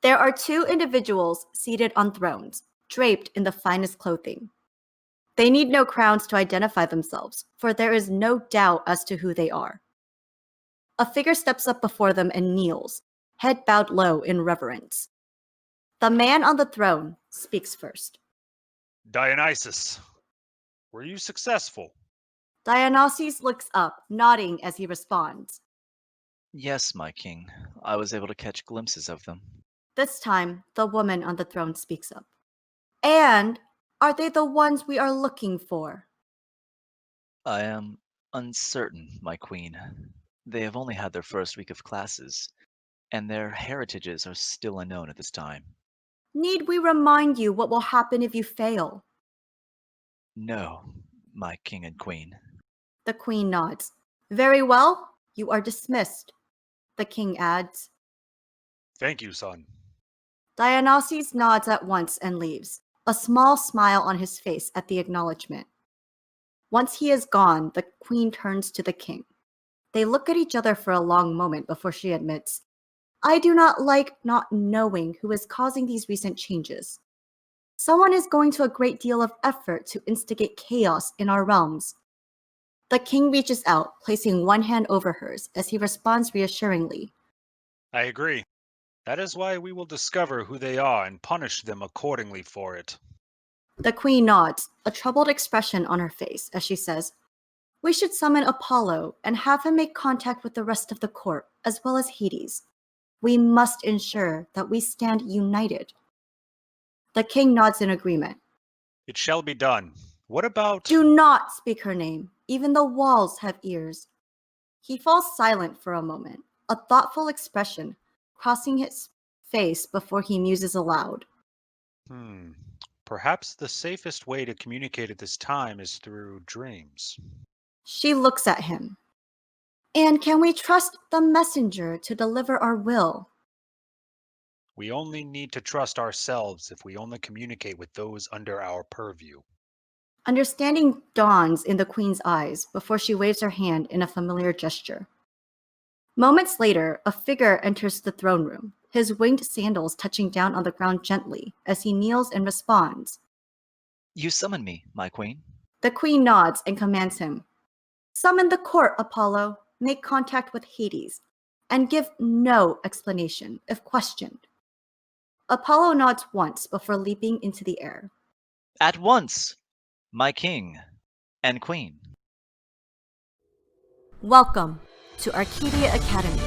There are two individuals seated on thrones, draped in the finest clothing. They need no crowns to identify themselves, for there is no doubt as to who they are. A figure steps up before them and kneels, head bowed low in reverence. The man on the throne speaks first. Dionysus, were you successful? Dionysus looks up, nodding as he responds. Yes, my king. I was able to catch glimpses of them. This time, the woman on the throne speaks up. And are they the ones we are looking for? I am uncertain, my queen. They have only had their first week of classes, and their heritages are still unknown at this time. Need we remind you what will happen if you fail? No, my king and queen. The queen nods. Very well, you are dismissed. The king adds. Thank you, son. Dionysus nods at once and leaves, a small smile on his face at the acknowledgement. Once he is gone, the queen turns to the king. They look at each other for a long moment before she admits, I do not like not knowing who is causing these recent changes. Someone is going to a great deal of effort to instigate chaos in our realms. The king reaches out, placing one hand over hers as he responds reassuringly. I agree. That is why we will discover who they are and punish them accordingly for it. The queen nods, a troubled expression on her face, as she says, We should summon Apollo and have him make contact with the rest of the court, as well as Hades. We must ensure that we stand united. The king nods in agreement. It shall be done. What about... Do not speak her name. Even the walls have ears. He falls silent for a moment, a thoughtful expression crossing his face before he muses aloud. Perhaps the safest way to communicate at this time is through dreams. She looks at him. And can we trust the messenger to deliver our will? We only need to trust ourselves if we only communicate with those under our purview. Understanding dawns in the queen's eyes before she waves her hand in a familiar gesture. Moments later, a figure enters the throne room, his winged sandals touching down on the ground gently as he kneels and responds. You summon me, my queen. The queen nods and commands him. Summon the court, Apollo. Make contact with Hades, and give no explanation if questioned. Apollo nods once before leaping into the air. At once, my king and queen. Welcome to Arcadia Academy,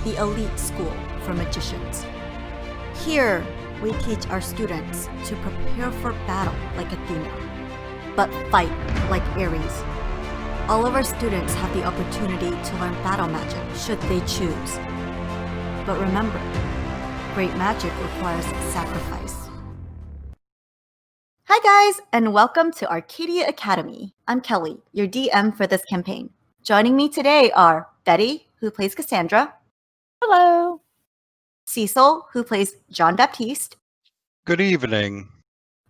the elite school for magicians. Here, we teach our students to prepare for battle like Athena, but fight like Ares. All of our students have the opportunity to learn battle magic should they choose. But remember, great magic requires sacrifice. Hi guys, and welcome to Arcadia Academy. I'm Kelly, your DM for this campaign. Joining me today are Betty, who plays Cassandra. Hello. Cecil, who plays John Baptiste. Good evening.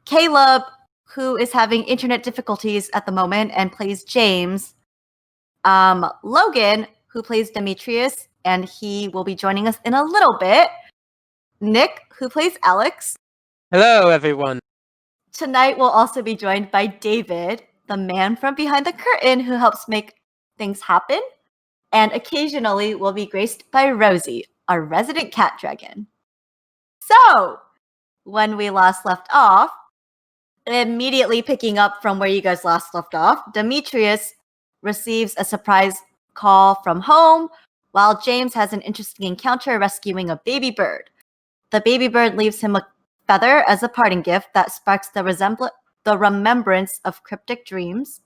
Caleb, who is having internet difficulties at the moment and plays James. Logan, who plays Demetrius, and he will be joining us in a little bit. Nick, who plays Alex. Hello, everyone. Tonight we'll also be joined by David, the man from behind the curtain who helps make things happen. And occasionally we'll be graced by Rosie, our resident Catdragon. So, when we last left off, immediately picking up from where you guys last left off, Demetrius receives a surprise call from home, while James has an interesting encounter rescuing a baby bird. The baby bird leaves him a feather as a parting gift that sparks the remembrance of cryptic dreams.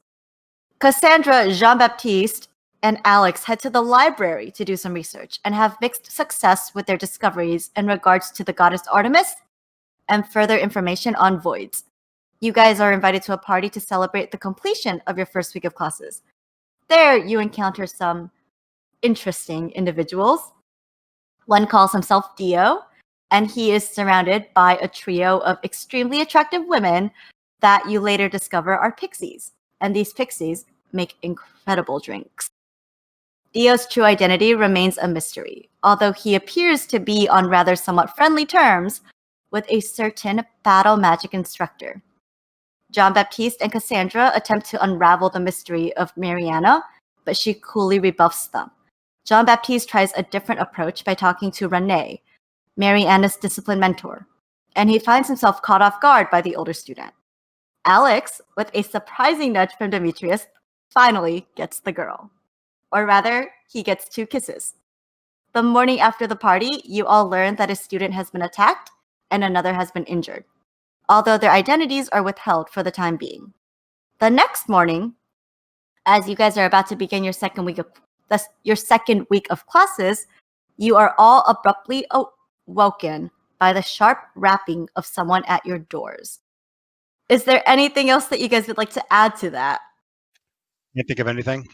Cassandra, Jean-Baptiste, and Alex head to the library to do some research and have mixed success with their discoveries in regards to the goddess Artemis and further information on voids. You guys are invited to a party to celebrate the completion of your first week of classes. There, you encounter some interesting individuals. One calls himself Dio, and he is surrounded by a trio of extremely attractive women that you later discover are pixies. And these pixies make incredible drinks. Dio's true identity remains a mystery, although he appears to be on rather somewhat friendly terms with a certain battle magic instructor. Jean-Baptiste and Cassandra attempt to unravel the mystery of Mariana, but she coolly rebuffs them. Jean-Baptiste tries a different approach by talking to Renee, Mariana's discipline mentor, and he finds himself caught off guard by the older student. Alex, with a surprising nudge from Demetrius, finally gets the girl. Or rather, he gets 2 kisses. The morning after the party, you all learn that a student has been attacked and another has been injured, although their identities are withheld for the time being. The next morning, as you guys are about to begin your second week of classes, you are all abruptly awoken by the sharp rapping of someone at your doors. Is there anything else that you guys would like to add to that? Can't think of anything.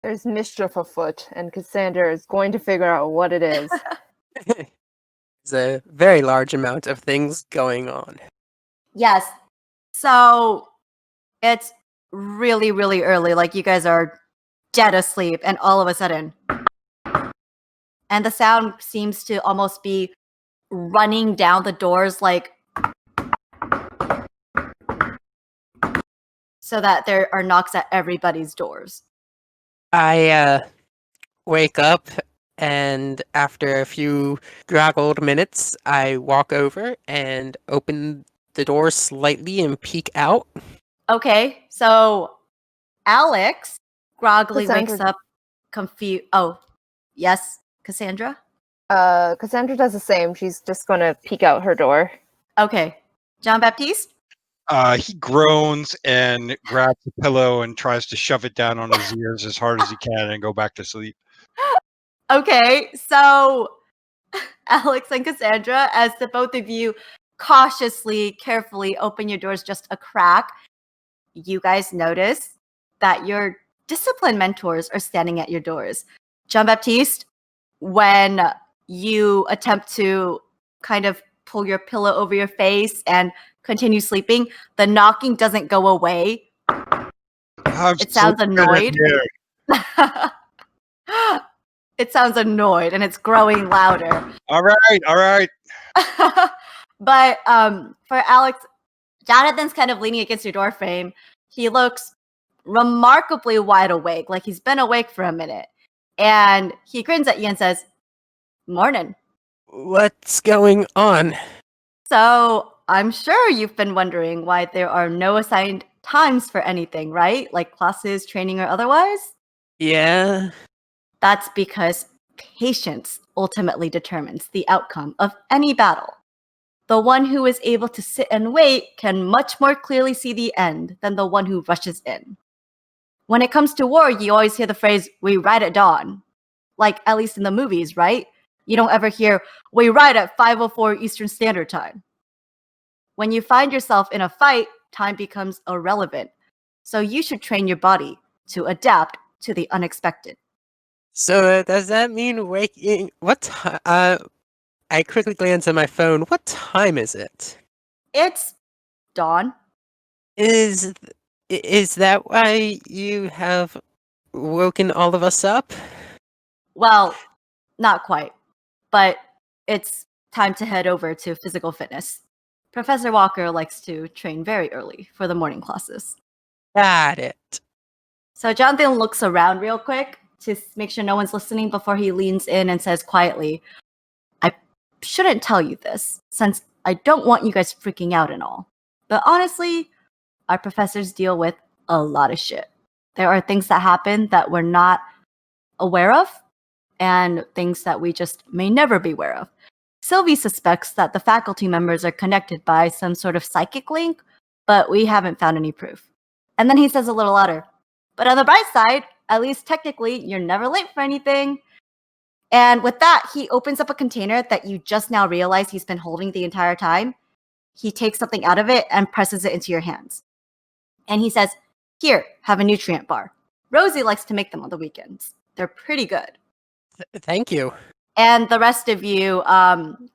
There's mischief afoot, and Cassandra is going to figure out what it is. There's a very large amount of things going on. Yes. So it's really, really early. Like you guys are dead asleep, and all of a sudden, and the sound seems to almost be running down the doors, like so that there are knocks at everybody's doors. I wake up, and after a few groggled minutes, I walk over and open the door slightly and peek out. Okay, so Alex groggily wakes Cassandra- up confused. Oh, yes, Cassandra? Cassandra does the same. She's just going to peek out her door. Okay. Jean-Baptiste? He groans and grabs the pillow and tries to shove it down on his ears as hard as he can and go back to sleep. Okay, so Alex and Cassandra, as the both of you cautiously, carefully open your doors just a crack, you guys notice that your discipline mentors are standing at your doors. Jean-Baptiste, when you attempt to kind of pull your pillow over your face and continue sleeping, the knocking doesn't go away. It sounds annoyed. It sounds annoyed, and it's growing louder. All right. But for Alex, Jonathan's kind of leaning against your door frame. He looks remarkably wide awake, like he's been awake for a minute. And he grins at you and says, "Morning." What's going on? So I'm sure you've been wondering why there are no assigned times for anything, right? Like classes, training, or otherwise? Yeah? That's because patience ultimately determines the outcome of any battle. The one who is able to sit and wait can much more clearly see the end than the one who rushes in. When it comes to war, you always hear the phrase, "we ride at dawn." Like, at least in the movies, right? You don't ever hear, "we ride at 5:04 Eastern Standard Time." When you find yourself in a fight, time becomes irrelevant. So you should train your body to adapt to the unexpected. So does that mean waking? What time? I quickly glance at my phone. What time is it? It's dawn. Is that why you have woken all of us up? Well, not quite, but it's time to head over to physical fitness. Professor Walker likes to train very early for the morning classes. Got it. So Jonathan looks around real quick to make sure no one's listening before he leans in and says quietly, "I shouldn't tell you this, since I don't want you guys freaking out and all. But honestly, our professors deal with a lot of shit. There are things that happen that we're not aware of, and things that we just may never be aware of. Sylvie suspects that the faculty members are connected by some sort of psychic link, but we haven't found any proof." And then he says a little louder, "But on the bright side, at least technically, you're never late for anything." And with that, he opens up a container that you just now realize he's been holding the entire time. He takes something out of it and presses it into your hands. And he says, "Here, have a nutrient bar. Rosie likes to make them on the weekends. They're pretty good." Thank you. And the rest of you,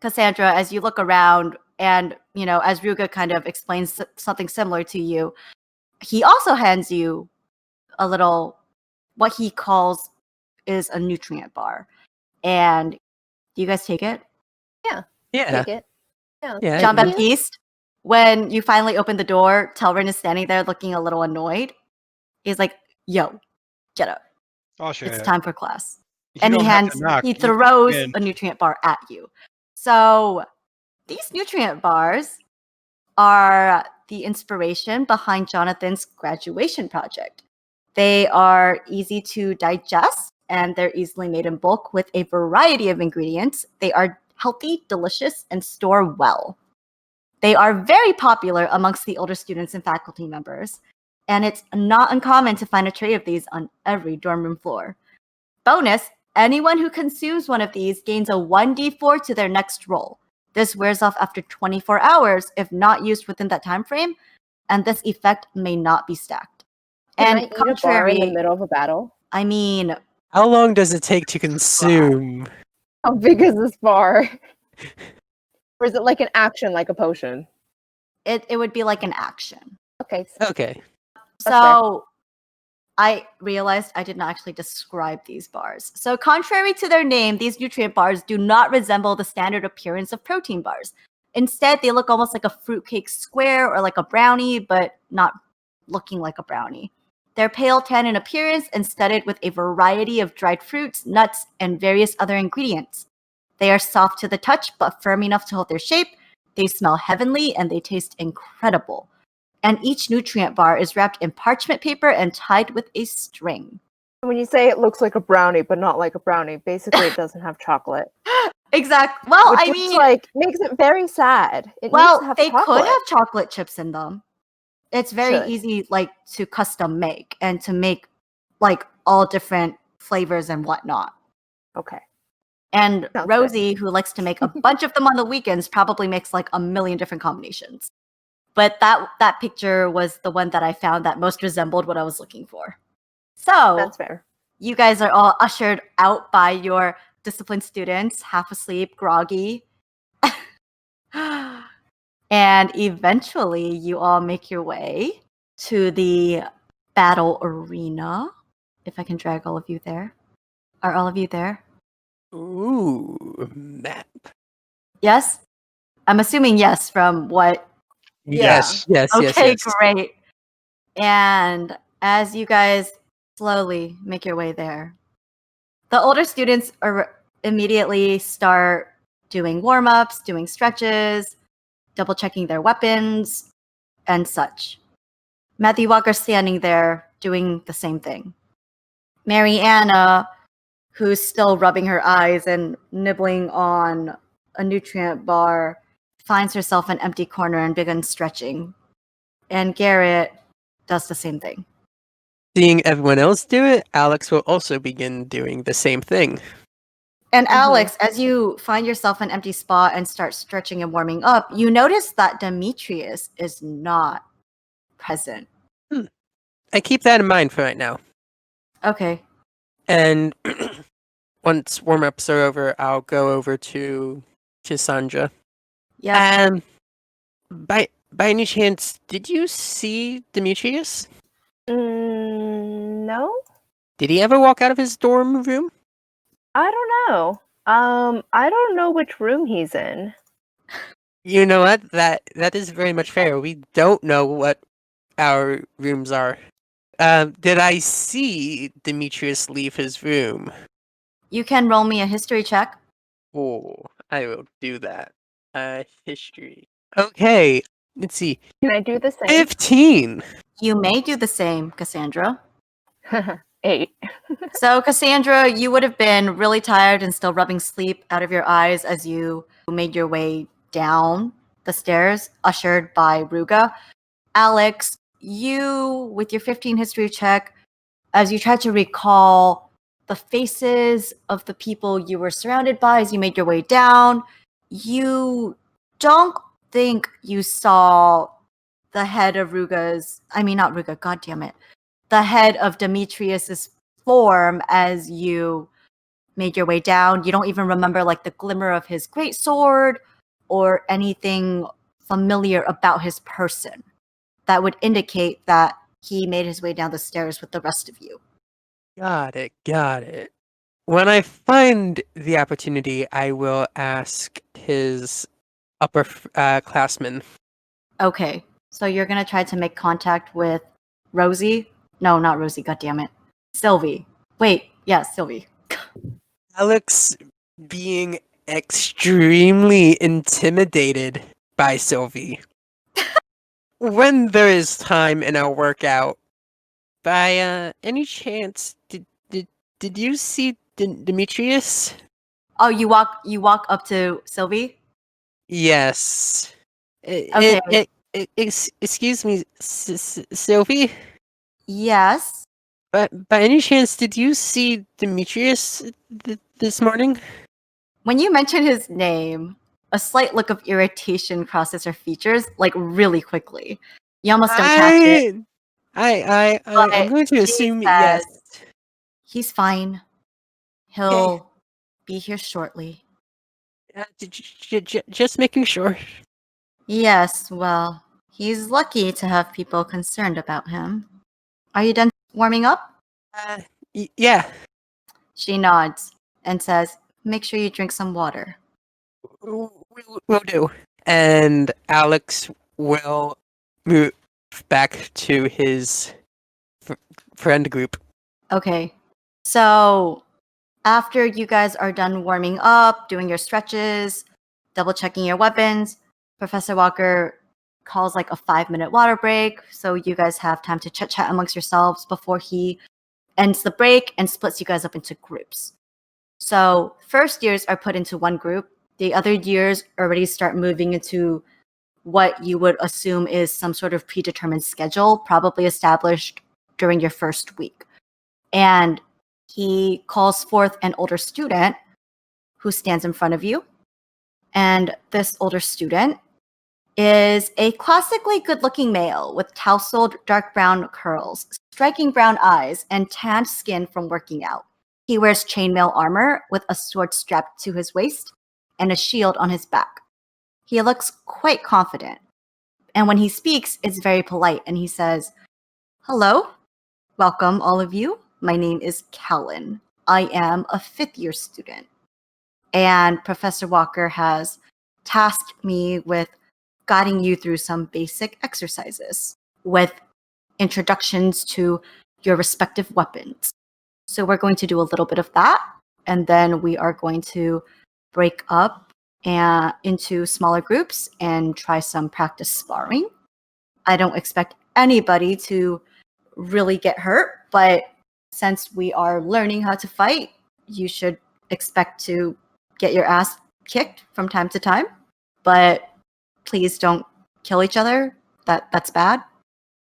Cassandra, as you look around and, as Ruga kind of explains something similar to you, he also hands you a little, what he calls is a nutrient bar. And do you guys take it? Yeah. Take it. Yeah. Yeah. Jean I- Baptiste, when you finally open the door, Telrin is standing there looking a little annoyed. He's like, yo, get up. Oh, It's shit. time for class. You And don't have to knock. he You throws can- a nutrient bar at you. So these nutrient bars are the inspiration behind Jonathan's graduation project. They are easy to digest and they're easily made in bulk with a variety of ingredients. They are healthy, delicious, and store well. They are very popular amongst the older students and faculty members, and it's not uncommon to find a tray of these on every dorm room floor. Bonus, anyone who consumes one of these gains a 1d4 to their next roll. This wears off after 24 hours if not used within that time frame, and this effect may not be stacked. Can And I eat a bar in the contrary, middle of a battle? I mean, How long does it take to consume? How big is this bar? Or is it like an action, like a potion? it would be like an action. Okay. Okay. That's So I realized I did not actually describe these bars. So contrary to their name, these nutrient bars do not resemble the standard appearance of protein bars. Instead, they look almost like a fruitcake square or like a brownie, but not looking like a brownie. They're pale tan in appearance and studded with a variety of dried fruits, nuts, and various other ingredients. They are soft to the touch, but firm enough to hold their shape. They smell heavenly and they taste incredible. And each nutrient bar is wrapped in parchment paper and tied with a string. When you say it looks like a brownie, but not like a brownie, basically it doesn't have chocolate. Exactly. Well, Which I is, mean, like makes it very sad. It needs well, to have they chocolate. could have chocolate chips in them. It's very Should. easy, like, to custom make and to make, like, all different flavors and whatnot. Okay. And Sounds Rosie, who likes to make a bunch of them on the weekends, probably makes like a million different combinations. But that picture was the one that I found that most resembled what I was looking for. So That's fair. you guys are all ushered out by your disciplined students, half asleep, groggy. And eventually you all make your way to the battle arena. If I can drag all of you there. Are all of you there? Ooh, map. Yes? I'm assuming yes from what. Yes. Yes. Okay, Yes. great. And as you guys slowly make your way there, the older students immediately start doing warm-ups, doing stretches, double checking their weapons, and such. Matthew Walker's standing there doing the same thing. Mariana, who's still rubbing her eyes and nibbling on a nutrient bar, finds herself an empty corner and begins stretching. And Garrett does the same thing. Seeing everyone else do it, Alex will also begin doing the same thing. And Mhm. Alex, as you find yourself an empty spot and start stretching and warming up, you notice that Demetrius is not present. I keep that in mind for right now. Okay. And once warm-ups are over, I'll go over to Cassandra. Yeah. By any chance, did you see Demetrius? No, Did he ever walk out of his dorm room? I don't know. I don't know which room he's in. You know what? That is very much fair. We don't know what our rooms are. Did I see Demetrius leave his room? You can roll me a history check. Oh, I will do that. History. Okay, let's see. Can I do the same? 15. You may do the same, Cassandra. 8. So, Cassandra, you would have been really tired and still rubbing sleep out of your eyes as you made your way down the stairs, ushered by Ruga. Alex, you, with your 15 history check, as you tried to recall the faces of the people you were surrounded by as you made your way down, you don't think you saw the head of not Ruga, god damn it, the head of Demetrius's form as you made your way down. You don't even remember like the glimmer of his greatsword or anything familiar about his person that would indicate that he made his way down the stairs with the rest of you. Got it. When I find the opportunity, I will ask his upper classman. Okay, so you're gonna try to make contact with Rosie? No, not Rosie, goddammit. Sylvie. Wait, yeah, Sylvie. Alex being extremely intimidated by Sylvie. When there is time in our workout, by any chance, did you see Demetrius? Oh, you walk up to Sylvie? Yes. Okay. Excuse me, Sylvie? Yes. But by any chance, did you see Demetrius this morning? When you mention his name, a slight look of irritation crosses her features, like really quickly. You almost don't catch it. I'm But going to she assume says, yes. he's fine. He'll be here shortly. Just making sure. Yes, well, he's lucky to have people concerned about him. Are you done warming up? Yeah. She nods and says, make sure you drink some water. Will do. And Alex will move back to his friend group. Okay. So after you guys are done warming up, doing your stretches, double checking your weapons, Professor Walker calls like a 5-minute water break. So you guys have time to chit chat amongst yourselves before he ends the break and splits you guys up into groups. So first years are put into one group. The other years already start moving into what you would assume is some sort of predetermined schedule, probably established during your first week. And he calls forth an older student who stands in front of you. And this older student is a classically good-looking male with tousled dark brown curls, striking brown eyes, and tanned skin from working out. He wears chainmail armor with a sword strapped to his waist and a shield on his back. He looks quite confident. And when he speaks, it's very polite, and he says, "Hello, welcome all of you. My name is Callan. I am a 5th-year student. And Professor Walker has tasked me with guiding you through some basic exercises with introductions to your respective weapons. So we're going to do a little bit of that, and then we are going to break up into smaller groups and try some practice sparring. I don't expect anybody to really get hurt, but since we are learning how to fight, you should expect to get your ass kicked from time to time. But please don't kill each other. That's bad."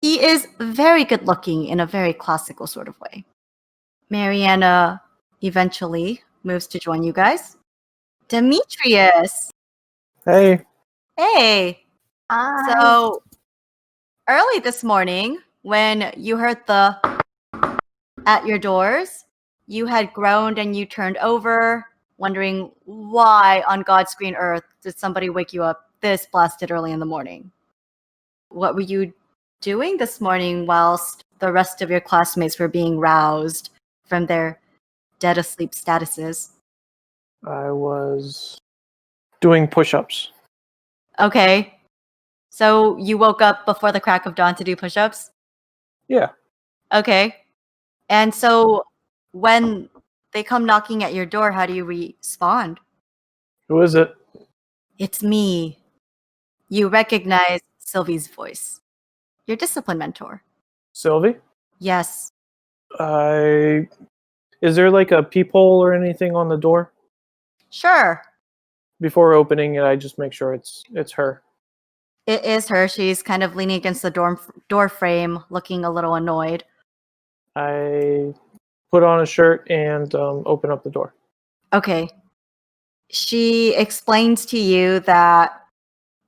He is very good looking in a very classical sort of way. Mariana eventually moves to join you guys. Demetrius. Hey. Hey. So early this morning, when you heard the at your doors, you had groaned and you turned over, wondering why on God's green earth did somebody wake you up this blasted early in the morning. What were you doing this morning whilst the rest of your classmates were being roused from their dead asleep statuses? I was doing push-ups. Okay. So you woke up before the crack of dawn to do push-ups? Yeah. Okay. And so when they come knocking at your door, how do you respond? Who is it? It's me. You recognize Sylvie's voice. Your discipline mentor. Sylvie? Yes. Is there like a peephole or anything on the door? Sure. Before opening it, I just make sure it's her. It is her. She's kind of leaning against the door frame, looking a little annoyed. I put on a shirt and open up the door. Okay. She explains to you that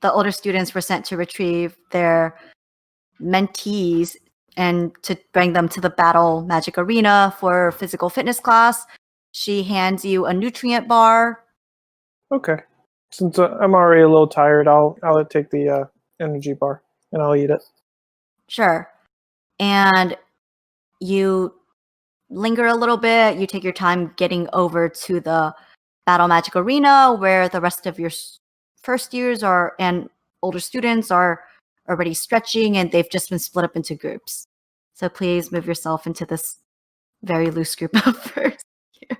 the older students were sent to retrieve their mentees and to bring them to the battle magic arena for physical fitness class. She hands you a nutrient bar. Okay. Since I'm already a little tired, I'll take the energy bar and I'll eat it. Sure. And you linger a little bit. You take your time getting over to the Battle Magic Arena where the rest of your first years and older students are already stretching and they've just been split up into groups. So please move yourself into this very loose group of first years.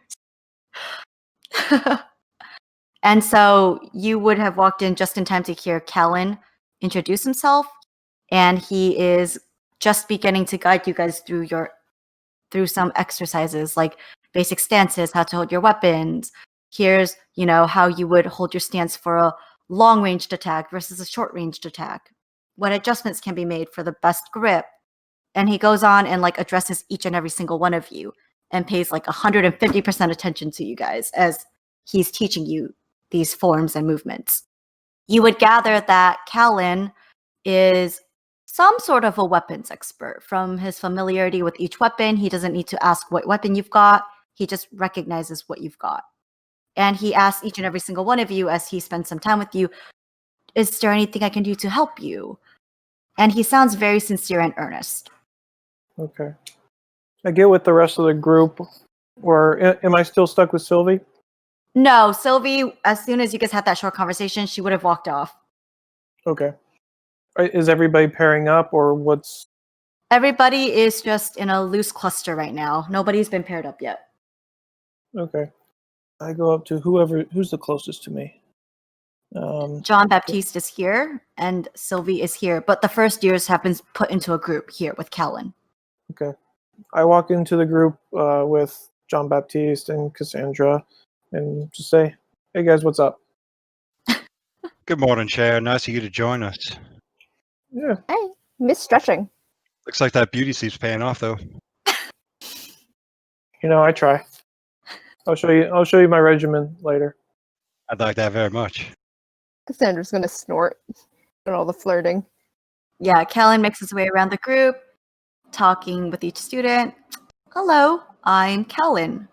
And so you would have walked in just in time to hear Callan introduce himself, and he is just beginning to guide you guys through some exercises like basic stances, how to hold your weapons. Here's, how you would hold your stance for a long-ranged attack versus a short-ranged attack. What adjustments can be made for the best grip. And he goes on and addresses each and every single one of you and pays 150% attention to you guys as he's teaching you these forms and movements. You would gather that Callan is some sort of a weapons expert. From his familiarity with each weapon, he doesn't need to ask what weapon you've got. He just recognizes what you've got. And he asks each and every single one of you as he spends some time with you, is there anything I can do to help you? And he sounds very sincere and earnest. Okay. I get with the rest of the group, or am I still stuck with Sylvie? No, Sylvie, as soon as you guys had that short conversation, she would have walked off. Okay. Is everybody pairing up, or what's... Everybody is just in a loose cluster right now. Nobody's been paired up yet. Okay. I go up to who's the closest to me. John Baptiste is here, and Sylvie is here, but the first years have been put into a group here with Callan. Okay. I walk into the group with John Baptiste and Cassandra and just say, hey guys, what's up? Good morning, Chair. Nice of you to join us. Yeah. Hey, miss stretching. Looks like that beauty sleep's paying off, though. I try. I'll show you my regimen later. I'd like that very much. Cassandra's gonna snort and all the flirting. Yeah, Callan makes his way around the group, talking with each student. Hello, I'm Callan.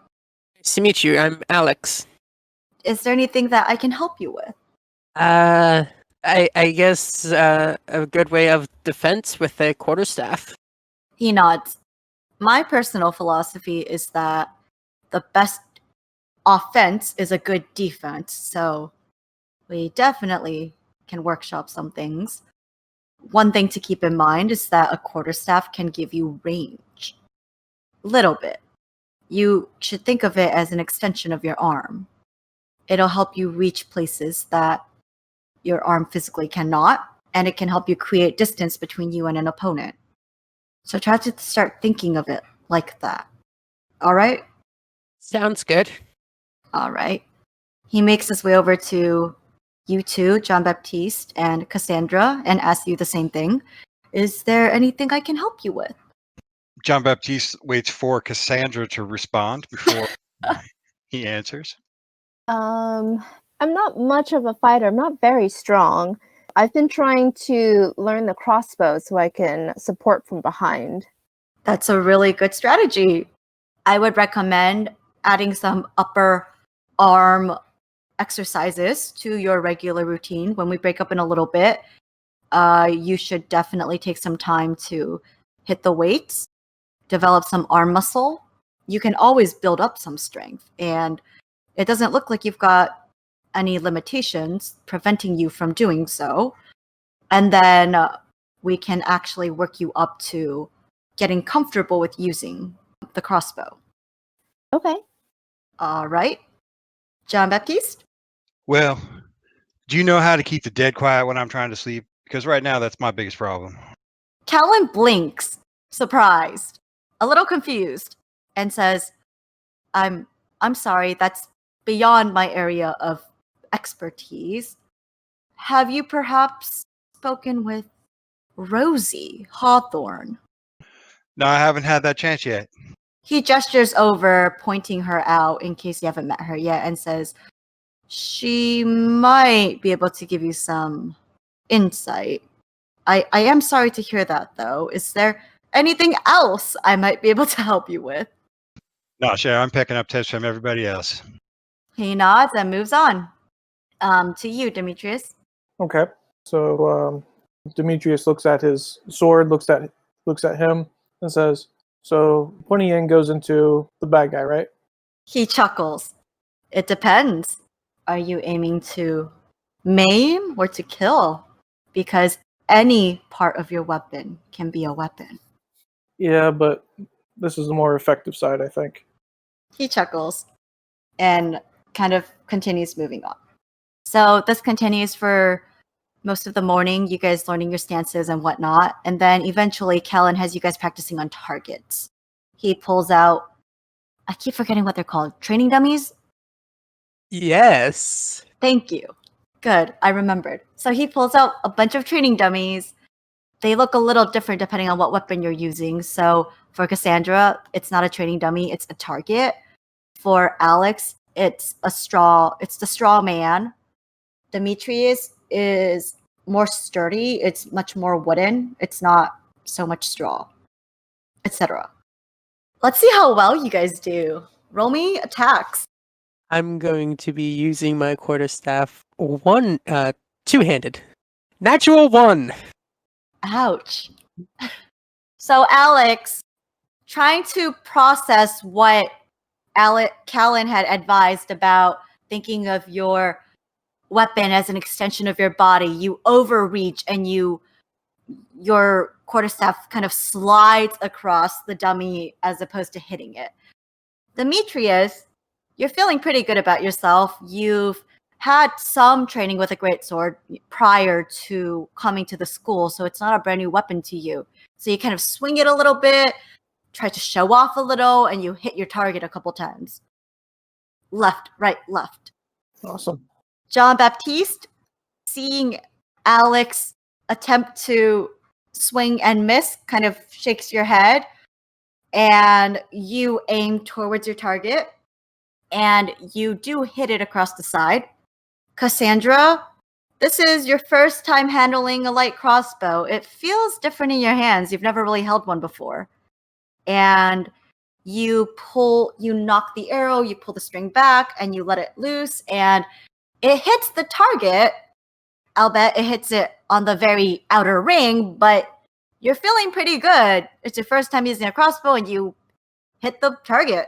Nice to meet you. I'm Alex. Is there anything that I can help you with? I guess a good way of defense with a quarterstaff. He nods. My personal philosophy is that the best offense is a good defense, so we definitely can workshop some things. One thing to keep in mind is that a quarterstaff can give you range. Little bit. You should think of it as an extension of your arm. It'll help you reach places that your arm physically cannot, and it can help you create distance between you and an opponent. So try to start thinking of it like that. All right? Sounds good. All right. He makes his way over to you two, John Baptiste and Cassandra, and asks you the same thing. Is there anything I can help you with? John Baptiste waits for Cassandra to respond before he answers. I'm not much of a fighter. I'm not very strong. I've been trying to learn the crossbow so I can support from behind. That's a really good strategy. I would recommend adding some upper arm exercises to your regular routine. When we break up in a little bit, you should definitely take some time to hit the weights, develop some arm muscle. You can always build up some strength, and it doesn't look like you've got any limitations preventing you from doing so. And then we can actually work you up to getting comfortable with using the crossbow. Okay. All right. John Baptiste? Well, do you know how to keep the dead quiet when I'm trying to sleep? Because right now, that's my biggest problem. Callan blinks, surprised, a little confused, and says, I'm sorry, that's beyond my area of expertise. Have you perhaps spoken with Rosie Hawthorne? No, I haven't had that chance yet. He gestures over, pointing her out in case you haven't met her yet, and says, she might be able to give you some insight. I am sorry to hear that, though. Is there anything else I might be able to help you with? No, sure, I'm picking up tips from everybody else. He nods and moves on. To you, Demetrius. Okay. So Demetrius looks at his sword, looks at him, and says, So pointing in goes into the bad guy, right? He chuckles. It depends. Are you aiming to maim or to kill? Because any part of your weapon can be a weapon. Yeah, but this is the more effective side, I think. He chuckles and kind of continues moving on. So this continues for most of the morning, you guys learning your stances and whatnot. And then eventually, Kellen has you guys practicing on targets. He pulls out, I keep forgetting what they're called, training dummies? Yes. Thank you. Good, I remembered. So he pulls out a bunch of training dummies. They look a little different depending on what weapon you're using. So for Cassandra, it's not a training dummy, it's a target. For Alex, it's the straw man. Demetrius is more sturdy, it's much more wooden, it's not so much straw, etc. Let's see how well you guys do. Roll me attacks. I'm going to be using my quarterstaff two-handed. Natural 1. Ouch. So Alex, trying to process what Callan had advised about thinking of your weapon as an extension of your body, you overreach and your quarterstaff kind of slides across the dummy as opposed to hitting it. Demetrius, you're feeling pretty good about yourself. You've had some training with a greatsword prior to coming to the school, so it's not a brand new weapon to you. So you kind of swing it a little bit, try to show off a little, and you hit your target a couple times. Left, right, left. Awesome. John Baptiste, seeing Alex attempt to swing and miss, kind of shakes your head, and you aim towards your target, and you do hit it across the side. Cassandra, this is your first time handling a light crossbow. It feels different in your hands. You've never really held one before. And you knock the arrow, you pull the string back, and you let it loose, and it hits the target. I'll bet it hits it on the very outer ring, but you're feeling pretty good. It's your first time using a crossbow, and you hit the target.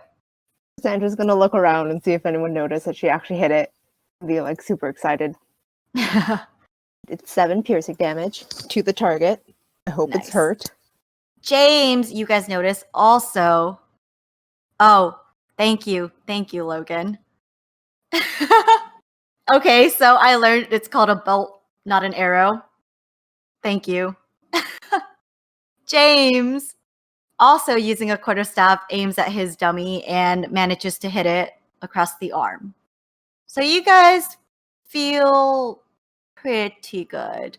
Sandra's gonna look around and see if anyone noticed that she actually hit it. Be like super excited. It's 7 piercing damage to the target. I hope it's Nice. hurt. James, you guys notice also. Oh, thank you. Thank you, Logan. Okay, so I learned it's called a bolt, not an arrow. Thank you. James, also using a quarterstaff, aims at his dummy and manages to hit it across the arm. So you guys feel pretty good.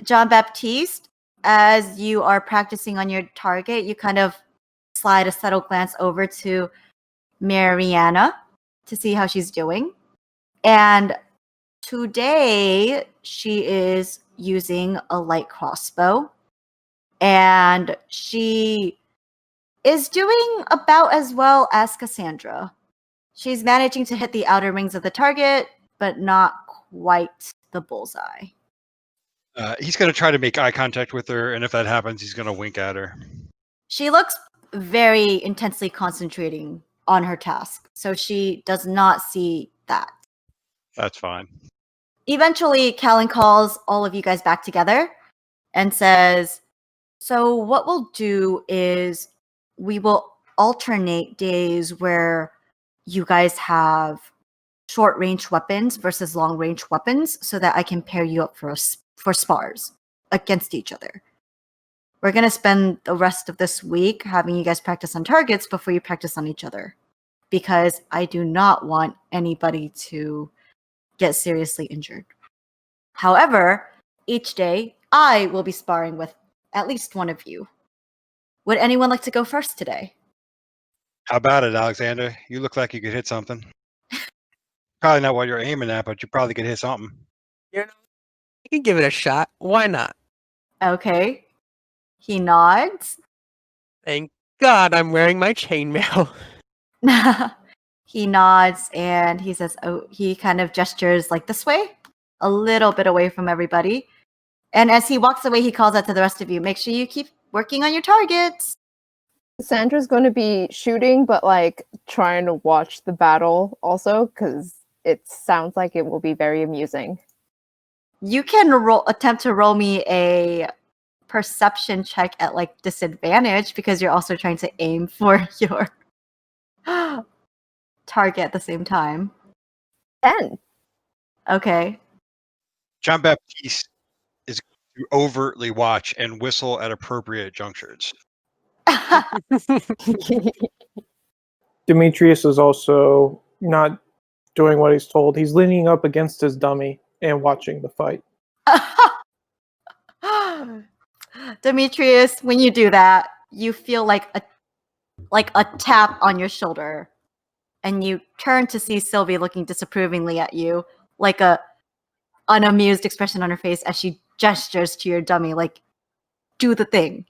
John Baptiste, as you are practicing on your target, you kind of slide a subtle glance over to Mariana to see how she's doing. And today she is using a light crossbow. And she is doing about as well as Cassandra. She's managing to hit the outer rings of the target, but not quite the bullseye. He's going to try to make eye contact with her, and if that happens, he's going to wink at her. She looks very intensely concentrating on her task, so she does not see that. That's fine. Eventually, Callan calls all of you guys back together and says, so what we'll do is we will alternate days where you guys have short range weapons versus long range weapons so that I can pair you up for spars against each other. We're going to spend the rest of this week having you guys practice on targets before you practice on each other, because I do not want anybody to get seriously injured. However, each day I will be sparring with at least one of you. Would anyone like to go first today? How about it, Alexander? You look like you could hit something. Probably not what you're aiming at, but you probably could hit something. You can give it a shot. Why not? Okay. He nods. Thank God I'm wearing my chainmail. He nods and he says, oh, he kind of gestures like this way, a little bit away from everybody. And as he walks away, he calls out to the rest of you, make sure you keep working on your targets. Sandra's going to be shooting, but like trying to watch the battle also, because it sounds like it will be very amusing. You can attempt to roll me a perception check at like disadvantage because you're also trying to aim for your target at the same time. 10. Okay. John Baptiste is going to overtly watch and whistle at appropriate junctures. Demetrius is also not doing what he's told. He's leaning up against his dummy and watching the fight. Demetrius, when you do that, you feel like a tap on your shoulder, and you turn to see Sylvie looking disapprovingly at you, like a unamused expression on her face as she gestures to your dummy, like, do the thing.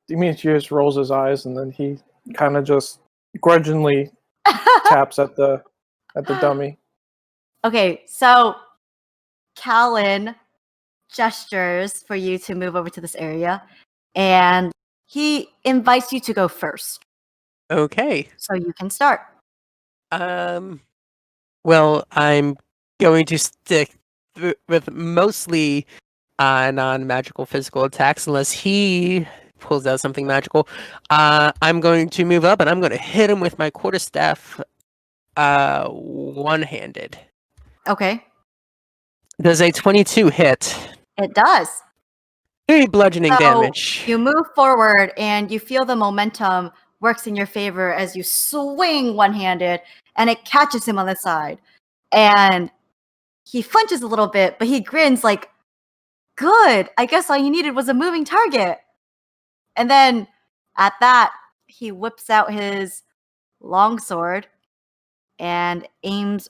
Demetrius rolls his eyes and then he kind of just grudgingly taps at the dummy. Okay, so Callan gestures for you to move over to this area, and he invites you to go first, Okay. so you can start. Well, I'm going to stick with mostly non-magical physical attacks unless he pulls out something magical. I'm going to move up and I'm going to hit him with my quarterstaff one-handed. Okay, Does a 22 hit? it does. 3 bludgeoning So, damage. You move forward and you feel the momentum works in your favor as you swing one-handed, and it catches him on the side. And he flinches a little bit, but he grins like, good, I guess all you needed was a moving target. And then at that, he whips out his longsword and aims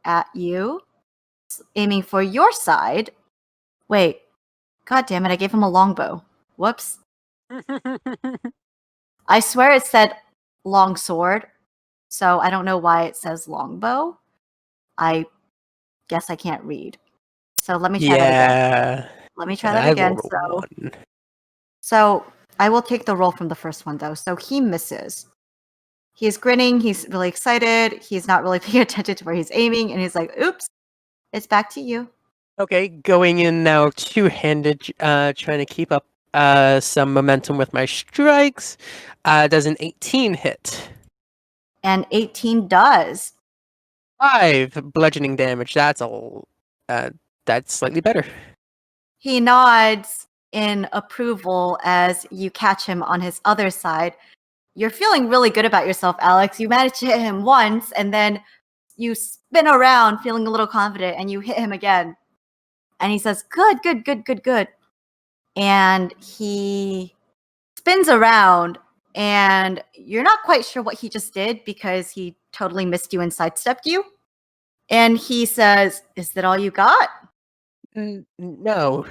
at you, aiming for your side. Wait, god damn it, I gave him a longbow. Whoops. I swear it said longsword, so I don't know why it says longbow. I guess I can't read. So let me try that again. Let me try that again. So I will take the roll from the first one, though. So he misses. He's grinning. He's really excited. He's not really paying attention to where he's aiming. And he's like, oops, it's back to you. Okay, going in now two-handed, trying to keep up some momentum with my strikes. Does an 18 hit? And 18 does. 5 bludgeoning damage. That's slightly better. He nods in approval as you catch him on his other side. You're feeling really good about yourself, Alex. You managed to hit him once, and then you spin around feeling a little confident, and you hit him again. And he says, good, good, good, good, good. And he spins around, and you're not quite sure what he just did because he totally missed you and sidestepped you. And he says, is that all you got? No.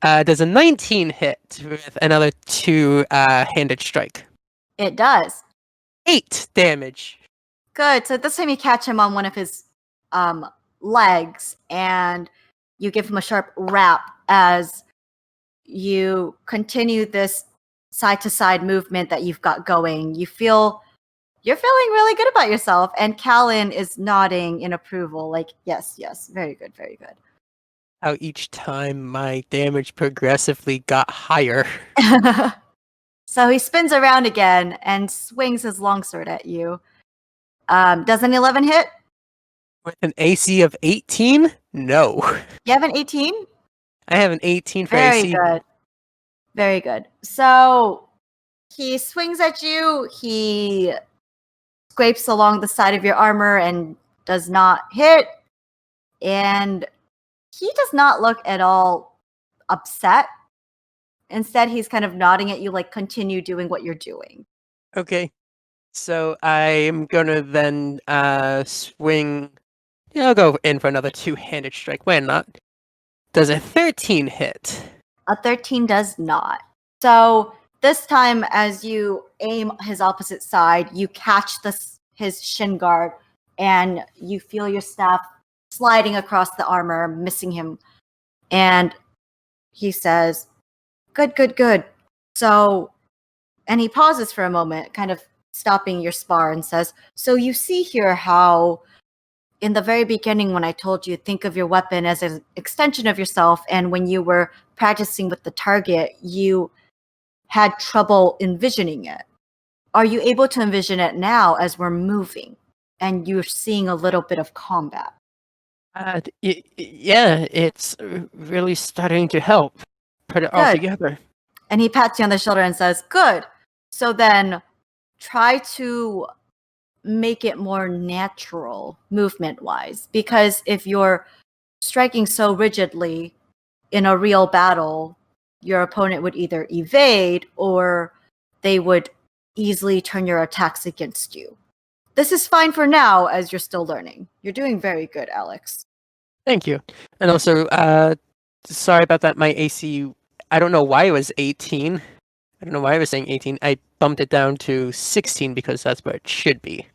Does a 19 hit with another 2-handed strike? It does. 8 damage. Good. So this time you catch him on one of his legs, and you give him a sharp rap as you continue this side-to-side movement that you've got going. You're feeling really good about yourself, and Callan is nodding in approval, like, yes, yes, very good, very good. How each time my damage progressively got higher. So he spins around again and swings his longsword at you. Does an 11 hit? With an AC of 18? No. You have an 18? I have an 18 for Very AC. good. Very good. So he swings at you. He scrapes along the side of your armor and does not hit. And he does not look at all upset. Instead, he's kind of nodding at you like, continue doing what you're doing. Okay. So I'm gonna then swing. Yeah, I'll go in for another 2-handed strike. Why not? Does a 13 hit? A 13 does not. So this time, as you aim his opposite side, you catch his shin guard, and you feel your staff sliding across the armor, missing him. And he says, good, good, good. So And he pauses for a moment, kind of stopping your spar, and says, so you see here how in the very beginning when I told you think of your weapon as an extension of yourself, and when you were practicing with the target, you had trouble envisioning it. Are you able to envision it now as we're moving and you're seeing a little bit of combat? Yeah, it's really starting to help. Put it all Good. together. And he pats you on the shoulder and says, good. So then try to make it more natural movement-wise. Because if you're striking so rigidly in a real battle, your opponent would either evade or they would easily turn your attacks against you. This is fine for now as you're still learning. You're doing very good, Alex. Thank you. And also, sorry about that. My AC, I don't know why it was 18. I don't know why I was saying 18. I bumped it down to 16 because that's where it should be.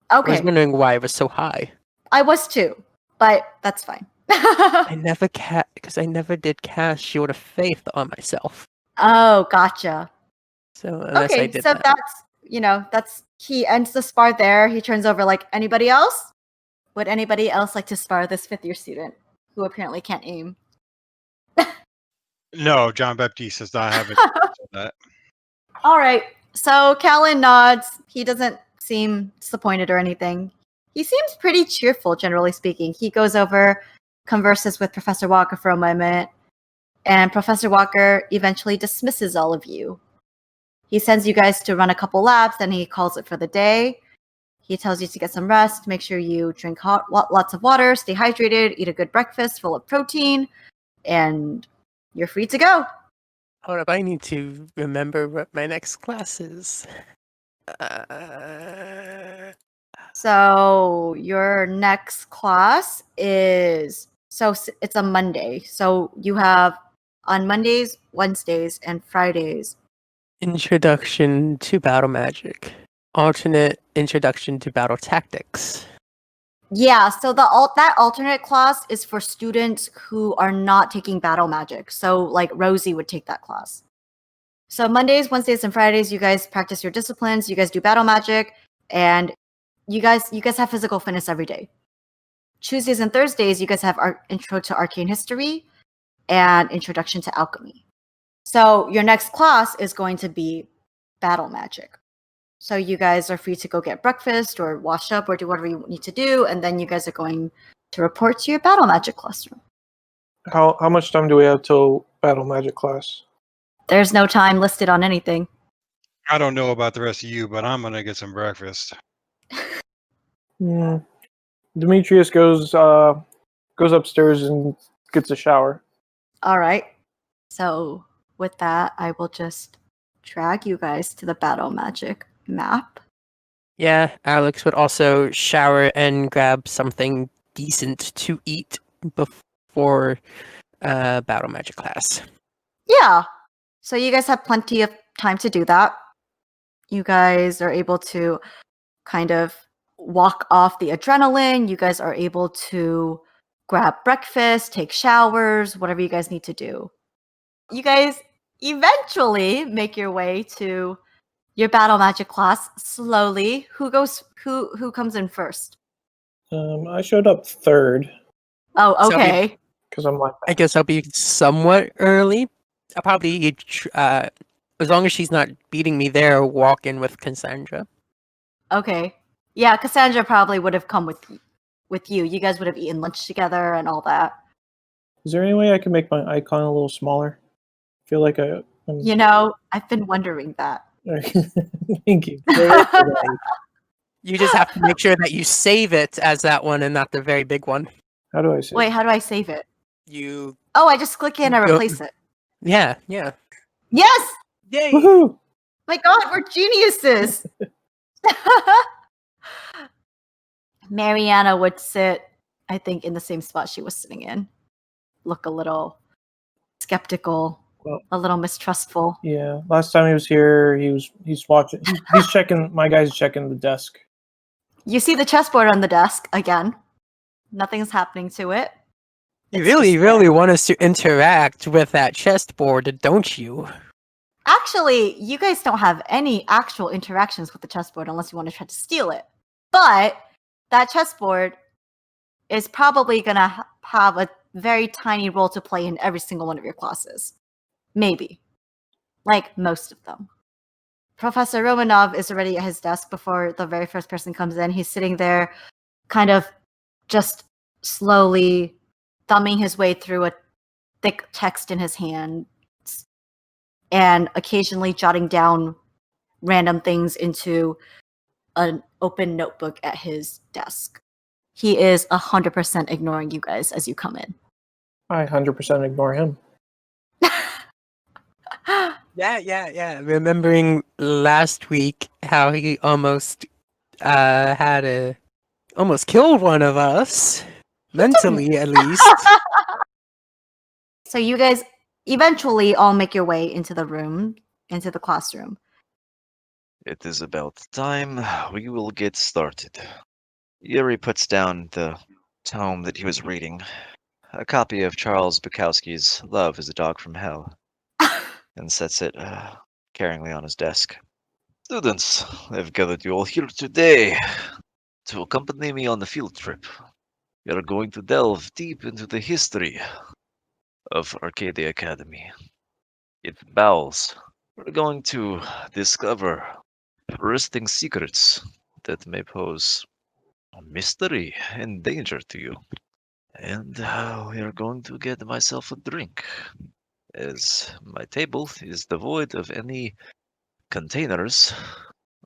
I was Okay, wondering why it was so high. I was too, but that's fine. I never did cast Shield of Faith on myself. Oh, gotcha. So unless I Okay, did so that. that's he ends the spar there. He turns over like, anybody else? Would anybody else like to spar this 5th-year student who apparently can't aim? No, John Baptiste does not have it. That. All right. So Callan nods. He doesn't seem disappointed or anything. He seems pretty cheerful, generally speaking. He goes over, converses with Professor Walker for a moment, and Professor Walker eventually dismisses all of you. He sends you guys to run a couple laps, and he calls it for the day. He tells you to get some rest, make sure you drink lots of water, stay hydrated, eat a good breakfast full of protein, and you're free to go. Hold up, I need to remember what my next class is. So your next class is it's a Monday. So you have on Mondays, Wednesdays, and Fridays. Introduction to Battle Magic. Alternate Introduction to Battle Tactics. Yeah, so that alternate class is for students who are not taking battle magic. So like Rosie would take that class. So Mondays, Wednesdays, and Fridays, you guys practice your disciplines, you guys do battle magic, and you guys have physical fitness every day. Tuesdays and Thursdays, you guys have intro to arcane history and introduction to alchemy. So your next class is going to be battle magic. So you guys are free to go get breakfast or wash up or do whatever you need to do, and then you guys are going to report to your battle magic classroom. How much time do we have till battle magic class? There's no time listed on anything. I don't know about the rest of you, but I'm gonna get some breakfast. Demetrius goes upstairs and gets a shower. All right. So with that, I will just drag you guys to the battle magic map. Yeah, Alex would also shower and grab something decent to eat before Battle Magic class. Yeah. So you guys have plenty of time to do that. You guys are able to kind of walk off the adrenaline. You guys are able to grab breakfast, take showers, whatever you guys need to do. You guys eventually make your way to your battle magic class slowly. Who comes in first? I showed up third Oh, So okay. because I'm like, I guess I'll be somewhat early. I'll probably, as long as she's not beating me there, walk in with Cassandra. Okay. Yeah, Cassandra probably would have come with you. You guys would have eaten lunch together and all that. is there any way I can make my icon a little smaller? I feel like I'm... You know, I've been wondering that. Thank you. You just have to make sure that you save it as that one and not the very big one. How do I say? Wait, how do I save it? You, Oh, I just click in and Go- replace it. yeah. Yes! Yay! Woohoo! My God, we're geniuses! Mariana would sit, I think, in the same spot she was sitting in. Look a little skeptical, Well- a little mistrustful. Yeah, last time he was here, he's watching. He's checking. My guy's checking the desk. You see the chessboard on the desk again. Nothing's happening to it. You It's really, just really there. want us to interact with that chessboard, don't you? Actually, you guys don't have any actual interactions with the chessboard unless you want to try to steal it. But that chessboard is probably going to have a very tiny role to play in every single one of your classes. Maybe. Like most of them. Professor Romanov is already at his desk before the very first person comes in. He's sitting there, kind of just slowly thumbing his way through a thick text in his hands and occasionally jotting down random things into an open notebook at his desk. He is 100% ignoring you guys as you come in. I 100% ignore him. Yeah. Remembering last week how he almost almost killed one of us. Mentally, at least. So you guys eventually all make your way into the classroom. It is about time we will get started. Yuri puts down the tome that he was reading, a copy of Charles Bukowski's Love is a Dog from Hell, and sets it caringly on his desk. Students, I've gathered you all here today to accompany me on the field trip. We are going to delve deep into the history of Arcadia Academy. Its bowels. We're going to discover interesting secrets that may pose a mystery and danger to you. And we are going to get myself a drink, as my table is devoid of any containers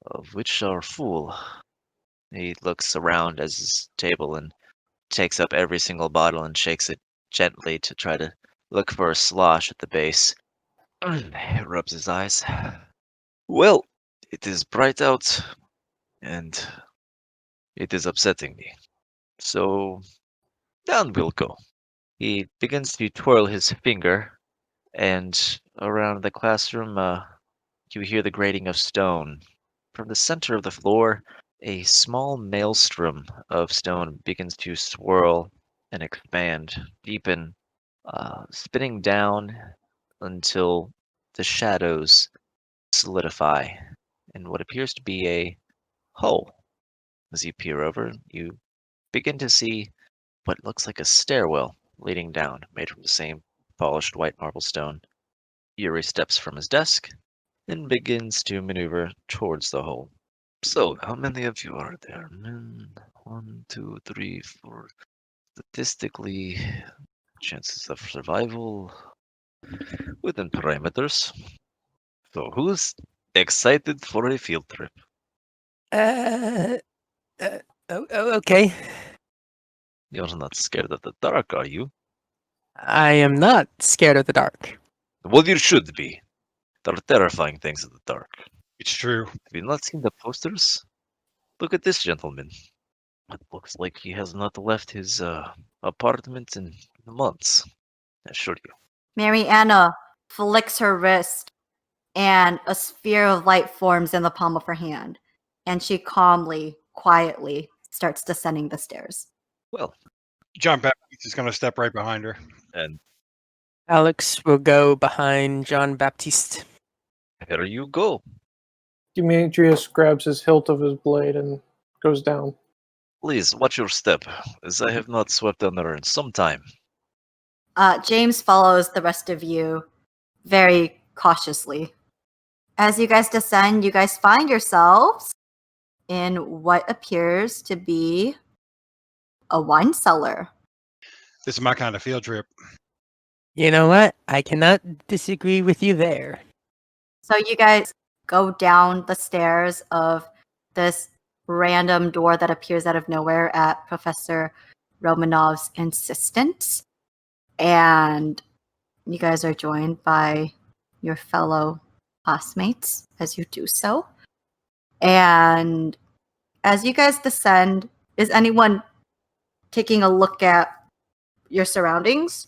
of which are full. He looks around as his table and takes up every single bottle and shakes it gently to try to look for a slosh at the base. He rubs his eyes. Well, it is bright out, and it is upsetting me. So, down we'll go. He begins to twirl his finger, and around the classroom, you hear the grating of stone. From the center of the floor, a small maelstrom of stone begins to swirl and expand, deepen, spinning down until the shadows solidify in what appears to be a hole. As you peer over, you begin to see what looks like a stairwell leading down, made from the same polished white marble stone. Yuri steps from his desk and begins to maneuver towards the hole. So, how many of you are there? 1, 2, 3, 4. Statistically, chances of survival within parameters. So, who's excited for a field trip? Uh, okay. You're not scared of the dark, are you? I am not scared of the dark. Well, you should be. There are terrifying things in the dark. It's true. Have you not seen the posters? Look at this gentleman. It looks like he has not left his apartment in months. I assure you. Mariana flicks her wrist, and a sphere of light forms in the palm of her hand. And she calmly, quietly starts descending the stairs. Well, John Baptiste is going to step right behind her. and Alex will go behind John Baptiste. here you go. Demetrius grabs his hilt of his blade and goes down. Please watch your step, as I have not swept under in some time. James follows the rest of you very cautiously. As you guys descend, you guys find yourselves in what appears to be a wine cellar. This is my kind of field trip. You know what? I cannot disagree with you there. So you guys go down the stairs of this random door that appears out of nowhere at Professor Romanov's insistence. And you guys are joined by your fellow classmates as you do so. And as you guys descend, is anyone taking a look at your surroundings?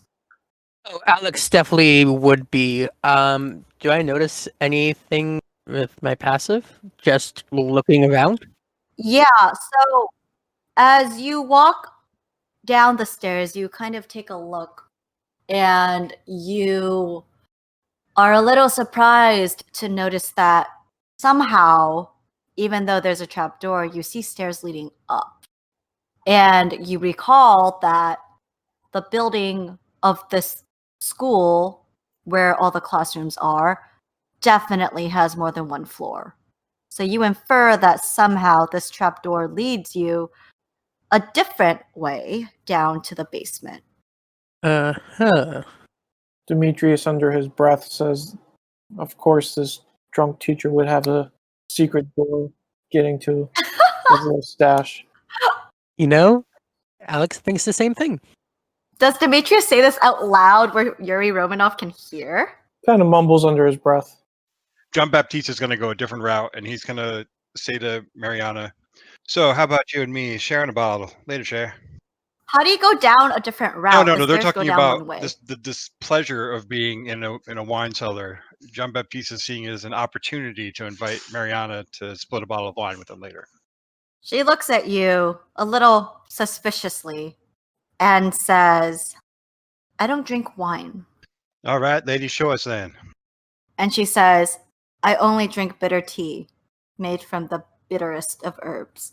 Oh, Alex definitely would be. Do I notice anything with my passive? Just looking around? Yeah, so as you walk down the stairs, you kind of take a look and you are a little surprised to notice that somehow, even though there's a trapdoor, you see stairs leading up. And you recall that the building of this school, where all the classrooms are, definitely has more than one floor. So you infer that somehow this trapdoor leads you a different way down to the basement. Uh-huh. Demetrius, under his breath, says, "Of course, this drunk teacher would have a secret door getting to his little stash." You know, Alex thinks the same thing. Does Demetrius say this out loud where Yuri Romanov can hear? Kind of mumbles under his breath. John Baptiste is going to go a different route, and he's going to say to Mariana, "So, how about you and me sharing a bottle later, share?" How do you go down a different route? No. The They're stairs go talking down about one way. the displeasure of being in a wine cellar. John Baptiste is seeing it as an opportunity to invite Mariana to split a bottle of wine with him later. She looks at you a little suspiciously and says, "I don't drink wine." All right, lady, show us then. And she says, "I only drink bitter tea made from the bitterest of herbs."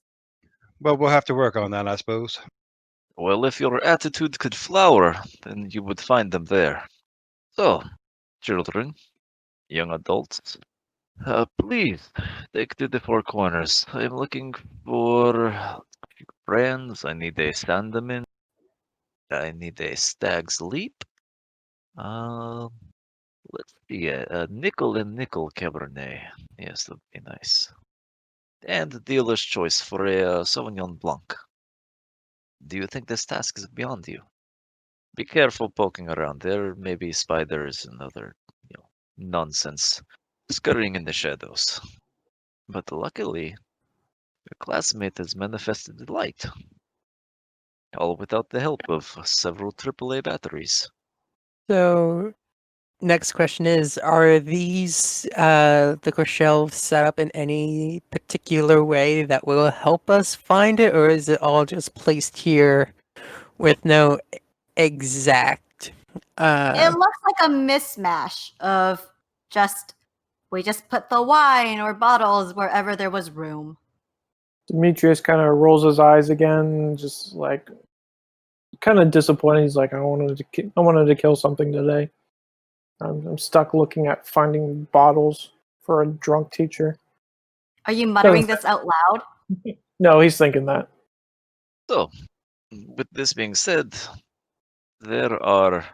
Well, we'll have to work on that, I suppose. Well, if your attitude could flower, then you would find them there. So, children, young adults, please take to the four corners. I'm looking for friends. I need a Sandamin. I need a Stag's Leap. Let's see, a nickel and nickel Cabernet. Yes, that'd be nice. And the dealer's choice for a Sauvignon Blanc. Do you think this task is beyond you? Be careful poking around. There may be spiders and other, nonsense scurrying in the shadows. But luckily, your classmate has manifested the light, all without the help of several AAA batteries. So, next question is, are these liquor shelves set up in any particular way that will help us find it, or is it all just placed here with no exact It looks like a mismatch of we just put the wine or bottles wherever there was room. Demetrius kind of rolls his eyes again, just like kind of disappointed. He's like, I wanted to kill something today. I'm stuck looking at finding bottles for a drunk teacher. Are you muttering this out loud? No, he's thinking that. So, with this being said, there are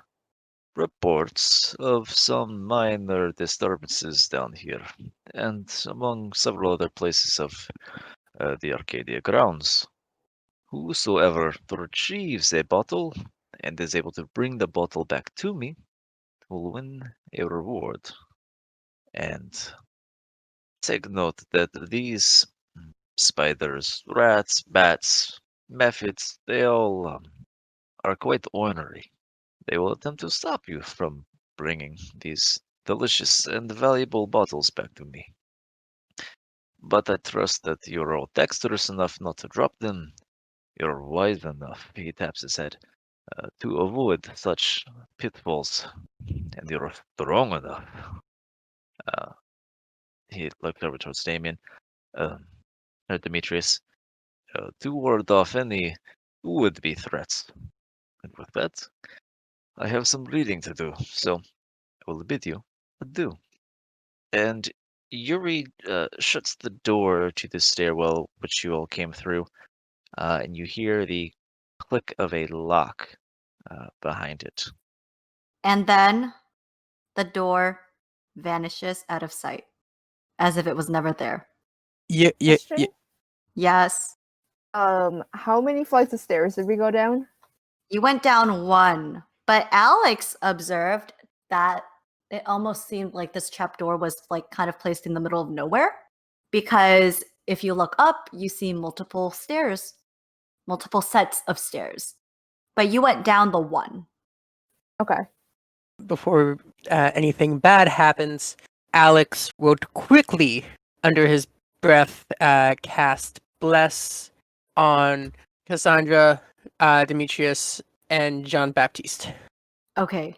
reports of some minor disturbances down here, and among several other places of the Arcadia grounds. Whosoever retrieves a bottle and is able to bring the bottle back to me will win a reward. And take note that these spiders, rats, bats, mephids, they all are quite ornery. They will attempt to stop you from bringing these delicious and valuable bottles back to me. But I trust that you're all dexterous enough not to drop them. You're wise enough, he taps his head, to avoid such pitfalls. And you're strong enough. He looked over towards Damien, Demetrius, to ward off any would-be threats. And with that, I have some reading to do, so I will bid you adieu. And Yuri shuts the door to the stairwell which you all came through, and you hear the click of a lock behind it. And then the door vanishes out of sight, as if it was never there. Yeah. Question? Yes. How many flights of stairs did we go down? You went down one, but Alex observed that it almost seemed like this trapdoor was like kind of placed in the middle of nowhere, because if you look up, you see multiple stairs, multiple sets of stairs. But you went down the one. Okay. Before anything bad happens, Alex will quickly, under his breath, cast Bless on Cassandra, Demetrius, and Jean Baptiste. Okay.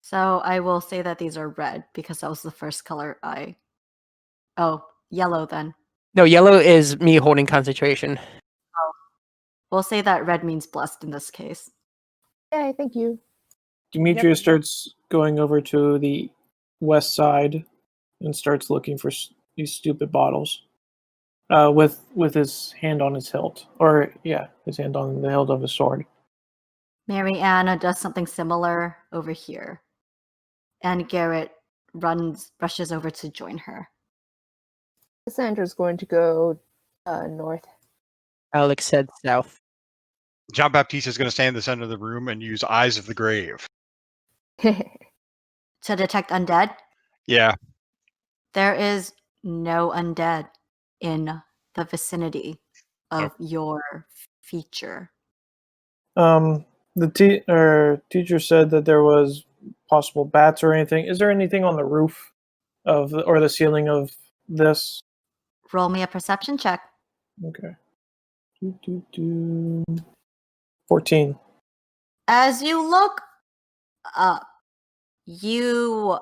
So I will say that these are red because that was the first color I. Oh, yellow then. No, yellow is me holding concentration. We'll say that red means blessed in this case. Yay, thank you. Demetrius starts going over to the west side and starts looking for these stupid bottles. With his hand on his hilt, or his hand on the hilt of his sword. Mariana does something similar over here, and Garrett rushes over to join her. Cassandra's going to go north. Alex heads south. John Baptiste is going to stand in the center of the room and use Eyes of the Grave. To detect undead? Yeah. There is no undead in the vicinity of your feature. The teacher said that there was possible bats or anything. Is there anything on the roof or the ceiling of this? Roll me a perception check. Okay. 14. As you look up, you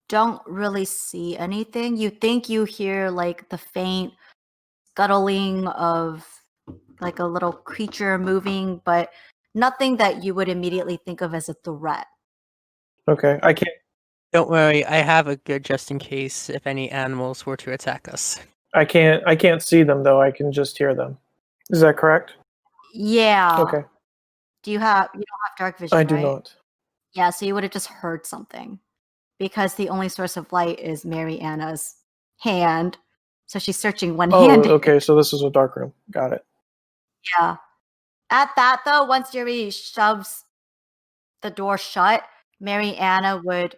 don't really see anything. You think you hear like the faint scuttling of like a little creature moving, but nothing that you would immediately think of as a threat. Okay, I can't. Don't worry, I have a good just in case if any animals were to attack us. I can't see them though. I can just hear them. Is that correct? Yeah. Okay. You don't have dark vision, I do right? not. Yeah, so you would have just heard something. Because the only source of light is Mariana's hand. So she's searching one-handed. Oh, okay. So this is a dark room. Got it. Yeah. At that though, once Yuri shoves the door shut, Mariana would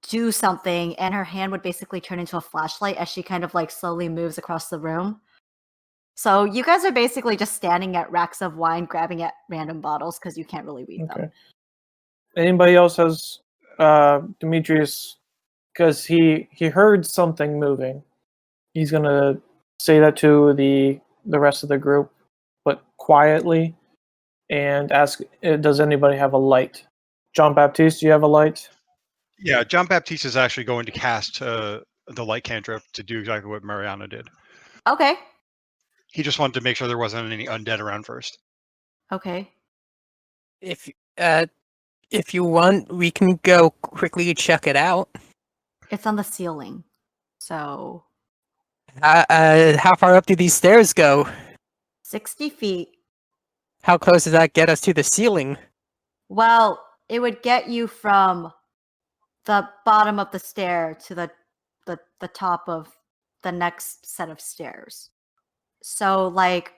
do something and her hand would basically turn into a flashlight as she kind of like slowly moves across the room. So you guys are basically just standing at racks of wine, grabbing at random bottles because you can't really read them. Anybody else has Demetrius? Because he heard something moving. He's gonna say that to the rest of the group, but quietly, and ask, "Does anybody have a light?" John Baptiste, do you have a light? Yeah, John Baptiste is actually going to cast the light cantrip to do exactly what Mariana did. Okay. He just wanted to make sure there wasn't any undead around first. Okay. If you want, we can go quickly check it out. It's on the ceiling. So How far up do these stairs go? 60 feet. How close does that get us to the ceiling? Well, it would get you from the bottom of the stair to the top of the next set of stairs. So like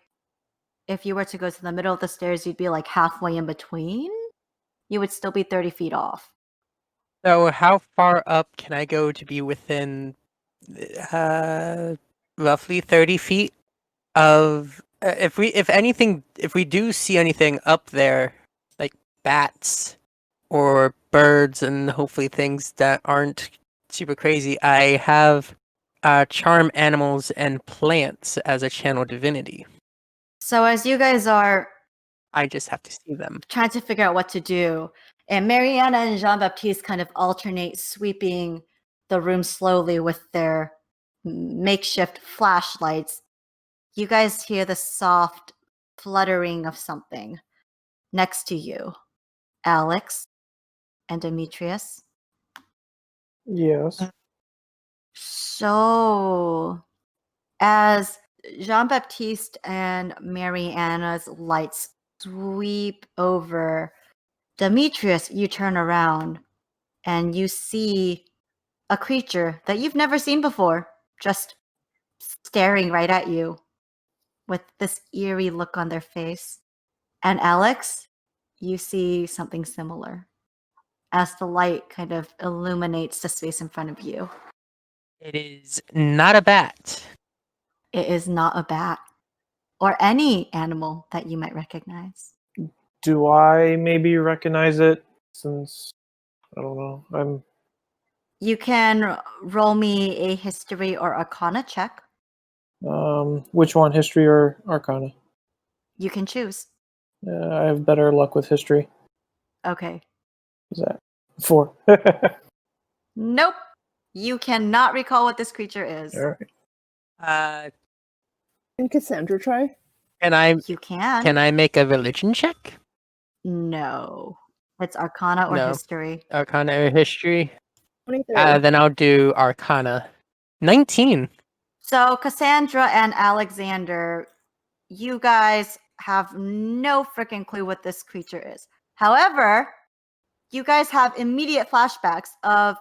if you were to go to the middle of the stairs, you'd be like halfway in between. You would still be 30 feet off. So how far up can I go to be within roughly 30 feet of if we do see anything up there, like bats or birds and hopefully things that aren't super crazy, I have charm animals and plants as a channel divinity. So as you guys are I just have to see them. trying to figure out what to do, and Mariana and Jean-Baptiste kind of alternate sweeping the room slowly with their makeshift flashlights, you guys hear the soft fluttering of something next to you. Alex and Demetrius. Yes. So, as Jean-Baptiste and Mariana's lights sweep over Demetrius, you turn around and you see a creature that you've never seen before, just staring right at you with this eerie look on their face. And Alex, you see something similar as the light kind of illuminates the space in front of you. It is not a bat. It is not a bat or any animal that you might recognize. Do I maybe recognize it? Since I don't know, You can roll me a history or arcana check. which one, history or arcana? You can choose. I have better luck with history. Okay. Is that 4. Nope. You cannot recall what this creature is. All right. Can Cassandra try? Can I You can. make a religion check? No. It's Arcana or No. History. Arcana or history? 23. Then I'll do Arcana. 19. So, Cassandra and Alexander, you guys have no freaking clue what this creature is. However, you guys have immediate flashbacks of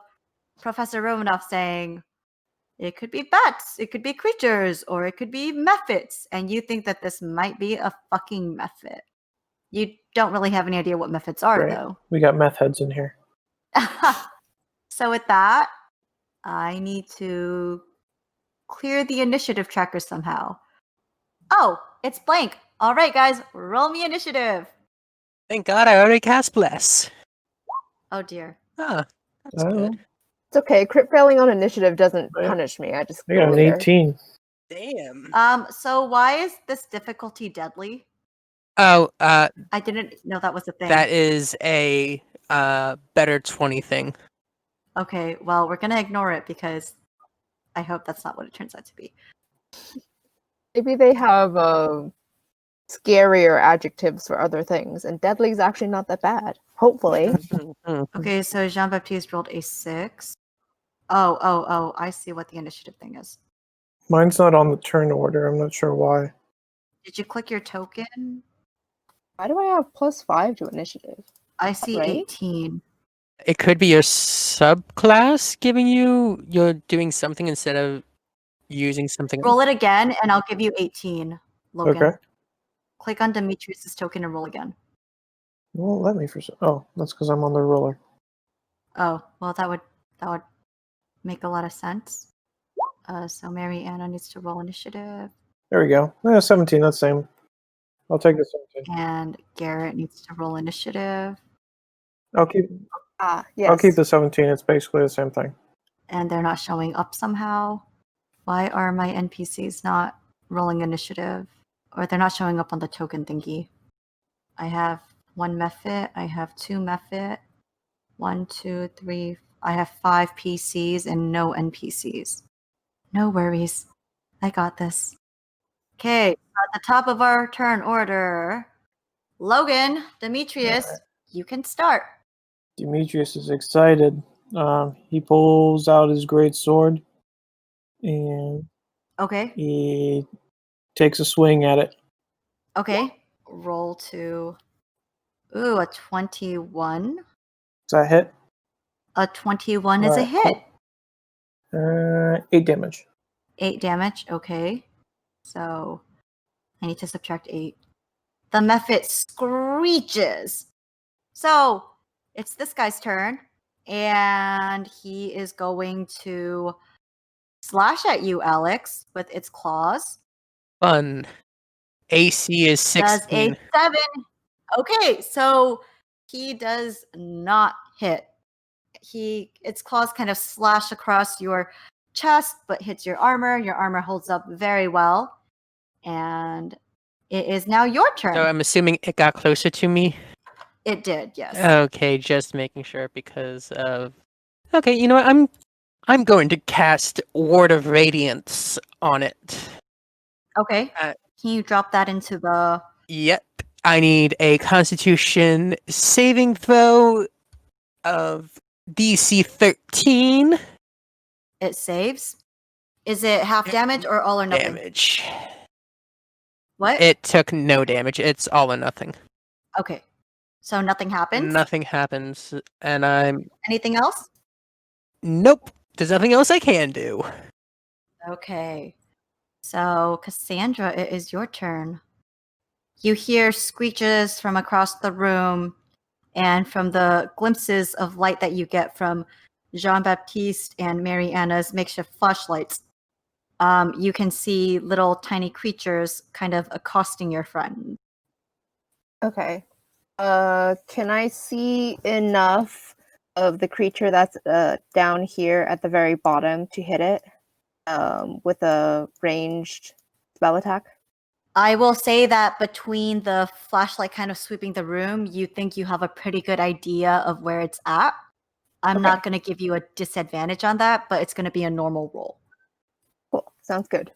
Professor Romanoff saying, it could be bats, it could be creatures, or it could be mephits, and you think that this might be a fucking mephit. You don't really have any idea what mephits are, Great. though. We got meth heads in here. So with that, I need to clear the initiative tracker somehow. Oh, it's blank. All right, guys, roll me initiative. Thank God I already cast Bless. Oh, dear. Ah, that's Oh. good. It's okay. Crit failing on initiative doesn't Yeah. punish me. I just I got go an in there. 18. Damn. So why is this difficulty deadly? Oh, I didn't know that was a thing. that is a better 20 thing. Okay, well, we're gonna ignore it because I hope that's not what it turns out to be. Maybe they have scarier adjectives for other things, and deadly is actually not that bad. Hopefully. Okay, so Jean-Baptiste rolled a 6. Oh, I see what the initiative thing is. Mine's not on the turn order. I'm not sure why. Did you click your token? Why do I have +5 to initiative? I see right? 18. It could be your subclass giving you're doing something instead of using something. Roll it again, and I'll give you 18, Logan. Okay. Click on Demetrius's token and roll again. It won't let me for some. Oh, that's because I'm on the roller. Oh, well, that would make a lot of sense. So Mary Anna needs to roll initiative, There we go. 17. That's the same. I'll take the 17. and Garrett needs to roll initiative, I'll keep. Yes. I'll keep the 17. It's basically the same thing. and they're not showing up somehow. Why are my NPCs not rolling initiative? Or they're not showing up on the token thingy. I have 1 mephit, I have 2 mephit, 1, 2, 3. I have 5 PCs and no NPCs. No worries. I got this. Okay, at the top of our turn order, Logan, Demetrius, Alright. you can start. Demetrius is excited. He pulls out his great sword and Okay, he takes a swing at it. okay. Roll to, a 21. Does that hit? A 21 is a Alright, hit. cool. 8 damage. 8 damage, okay. So I need to subtract 8. The mephit screeches. So it's this guy's turn, and he is going to slash at you, Alex, with its claws. Fun. AC is Does 16. a 7. Okay, so he does not hit. Its claws kind of slash across your chest, but hits your armor. Your armor holds up very well. And it is now your turn. So I'm assuming it got closer to me. It did, yes. Okay, just making sure because of. Okay, you know what? I'm going to cast Ward of Radiance on it. Okay. Can you drop that into the... Yep. I need a Constitution saving throw of DC 13 It saves? Is it half damage or all or nothing? damage. What? It took no damage. It's all or nothing. Okay. So nothing happens? Nothing happens, and I'm. Anything else? Nope. There's nothing else I can do. Okay. So, Cassandra, it is your turn. You hear screeches from across the room, and from the glimpses of light that you get from Jean-Baptiste and Mary Anna's makeshift flashlights, you can see little tiny creatures kind of accosting your friend. Okay. Can I see enough of the creature that's down here at the very bottom to hit it with a ranged spell attack? I will say that between the flashlight kind of sweeping the room, you think you have a pretty good idea of where it's at. I'm Okay. not going to give you a disadvantage on that, but it's going to be a normal roll. Cool. Sounds good.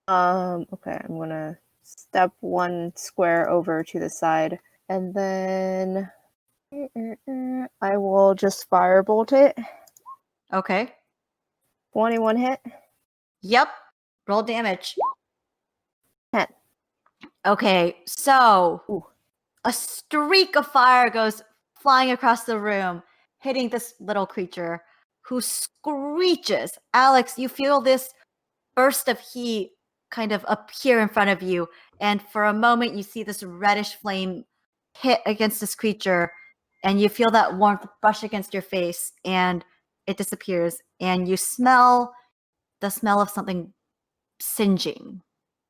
Okay, I'm gonna step 1 square over to the side, and then I will just firebolt it. Okay. 21 hit. Yep. Roll damage. 10. Okay, so Ooh. a streak of fire goes flying across the room, hitting this little creature who screeches. Alex, you feel this burst of heat kind of appear in front of you, and for a moment you see this reddish flame hit against this creature, and you feel that warmth brush against your face, and it disappears, and you smell the smell of something singeing.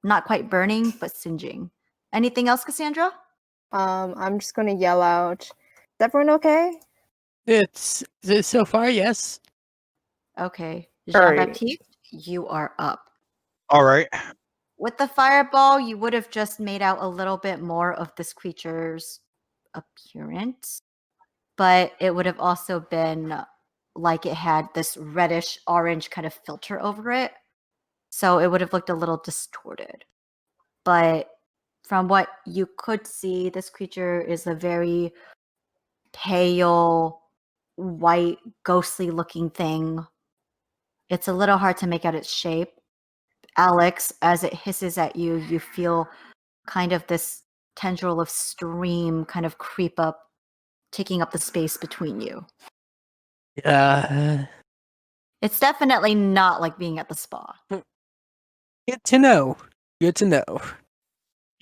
Not quite burning, but singeing. Anything else, Cassandra? I'm just gonna yell out, "Is everyone okay?" It's so far, yes. Okay. All right. Jean-Baptiste, you are up. All right. With the fireball, you would have just made out a little bit more of this creature's appearance, but it would have also been like it had this reddish orange kind of filter over it. So it would have looked a little distorted. But from what you could see, this creature is a very pale, white, ghostly looking thing. It's a little hard to make out its shape. Alex, as it hisses at you, you feel kind of this tendril of stream kind of creep up, taking up the space between you. Uh, It's definitely not like being at the spa. good to know. Good to know.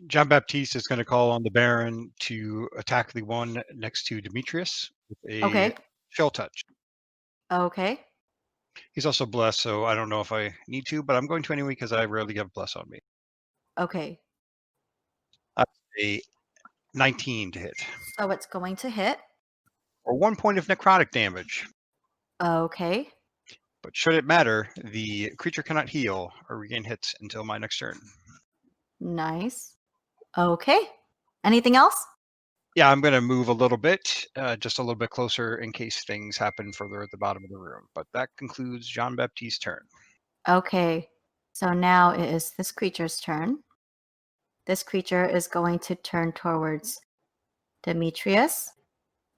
John Baptiste is going to call on the Baron to attack the one next to Demetrius with a Okay. shell touch. Okay. He's also blessed, so I don't know if I need to, but I'm going to anyway because I rarely get bless on me. Okay. A 19 to hit, So it's going to hit. or 1 point of necrotic damage. Okay. But should it matter, the creature cannot heal or regain hits until my next turn. Nice. Okay. Anything else? Yeah, I'm going to move a little bit, just a little bit closer in case things happen further at the bottom of the room. But that concludes Jean Baptiste's turn. Okay. So now it is this creature's turn. This creature is going to turn towards Demetrius.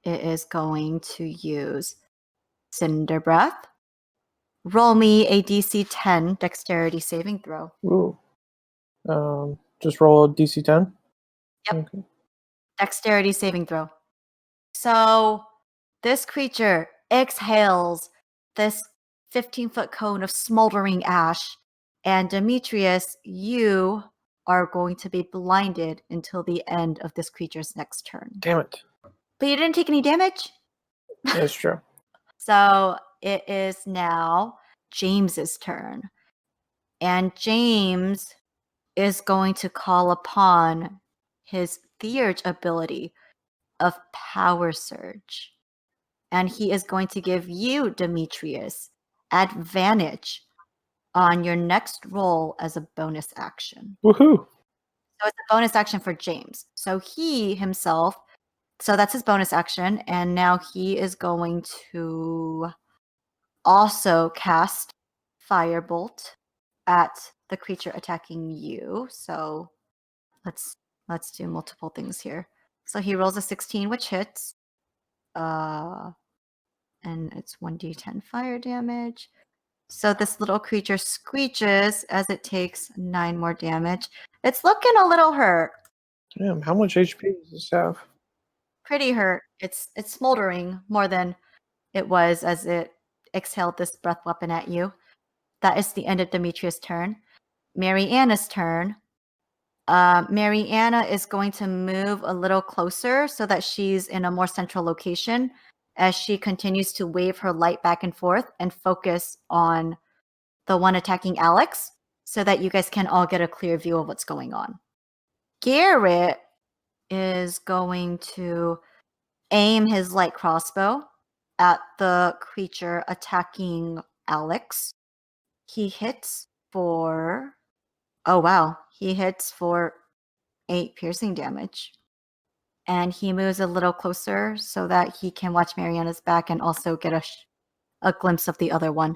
It is going to use Cinder Breath. Roll me a DC 10 dexterity saving throw. Ooh. Just roll a DC 10. Yep. Okay. Dexterity saving throw. So this creature exhales this 15-foot cone of smoldering ash, and Demetrius, you are going to be blinded until the end of this creature's next turn. Damn it. But you didn't take any damage. That's true. So it is now James's turn. And James is going to call upon his Theurge ability of Power Surge. And he is going to give you, Demetrius, advantage on your next roll as a bonus action. Woohoo. So it's a bonus action for James. So he himself, so that's his bonus action. And now he is going to also cast Firebolt at the creature attacking you. So let's do multiple things here. So he rolls a 16, which hits. And it's 1d10 fire damage. So this little creature screeches as it takes 9 more damage. It's looking a little hurt. Damn, how much HP does this have? Pretty hurt. It's smoldering more than it was as it exhaled this breath weapon at you. That is the end of Demetrius' turn. Mariana's turn. Mariana is going to move a little closer so that she's in a more central location as she continues to wave her light back and forth and focus on the one attacking Alex so that you guys can all get a clear view of what's going on. Garrett is going to aim his light crossbow at the creature attacking Alex. He hits for... Oh, wow. He hits for 8 piercing damage. and he moves a little closer so that he can watch Mariana's back and also get a glimpse of the other one.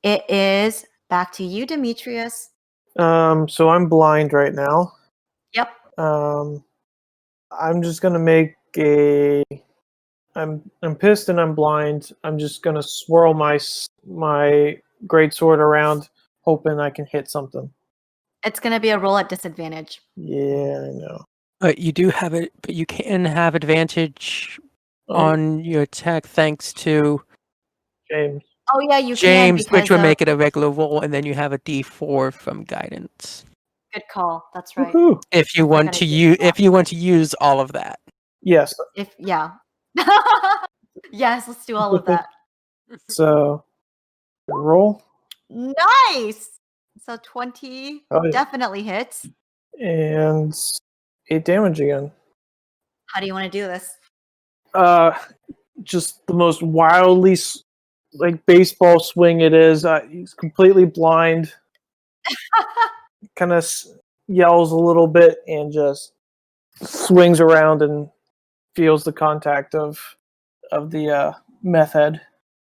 It is back to you, Demetrius. So I'm blind right now. Yep. I'm just gonna make a. I'm pissed and I'm blind. I'm just gonna swirl my greatsword around, hoping I can hit something. It's going to be a roll at disadvantage. Yeah, I know. But you do have it. But you can have advantage Oh, on your attack thanks to James. Oh, yeah, you James, can. which would because make it a regular roll, and then you have a D4 from guidance. Good call. That's right. Woohoo! If you want gonna to use use, that. if you want to use all of that. Yes. Yeah. Yes, let's do all of that. So roll Nice. So 20 Oh, yeah. definitely hits. and 8 damage again. How do you want to do this? Just the most wildly like baseball swing it is. He's completely blind. Kind of yells a little bit and just swings around and feels the contact of the meth head.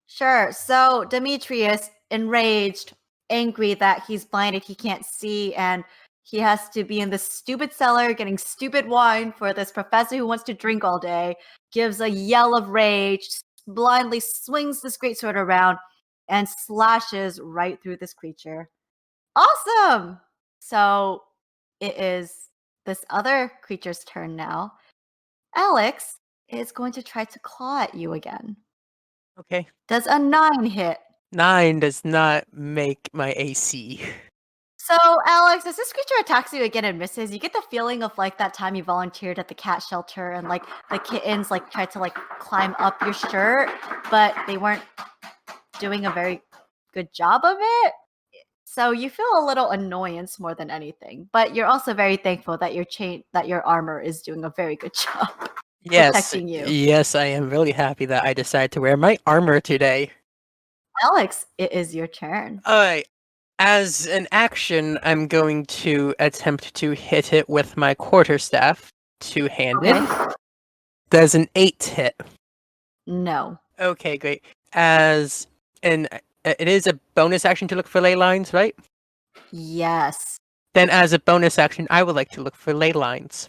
Sure. So Demetrius, enraged, angry that he's blinded, he can't see, and he has to be in this stupid cellar getting stupid wine for this professor who wants to drink all day, gives a yell of rage, blindly swings this greatsword around, and slashes right through this creature. Awesome! So it is this other creature's turn now. Alex is going to try to claw at you again. Okay. Does a 9 hit? 9 does not make my AC. So, Alex, as this creature attacks you again and misses, you get the feeling of like that time you volunteered at the cat shelter and like the kittens like tried to like climb up your shirt, but they weren't doing a very good job of it. So you feel a little annoyance more than anything, but you're also very thankful that your armor is doing a very good job Yes. protecting you. Yes, I am really happy that I decided to wear my armor today. Alex, it is your turn. Alright. As an action, I'm going to attempt to hit it with my quarterstaff, two-handed. Okay. Does an 8 hit? No. Okay, great. As an it is a bonus action to look for ley lines, right? Yes. Then as a bonus action, I would like to look for ley lines.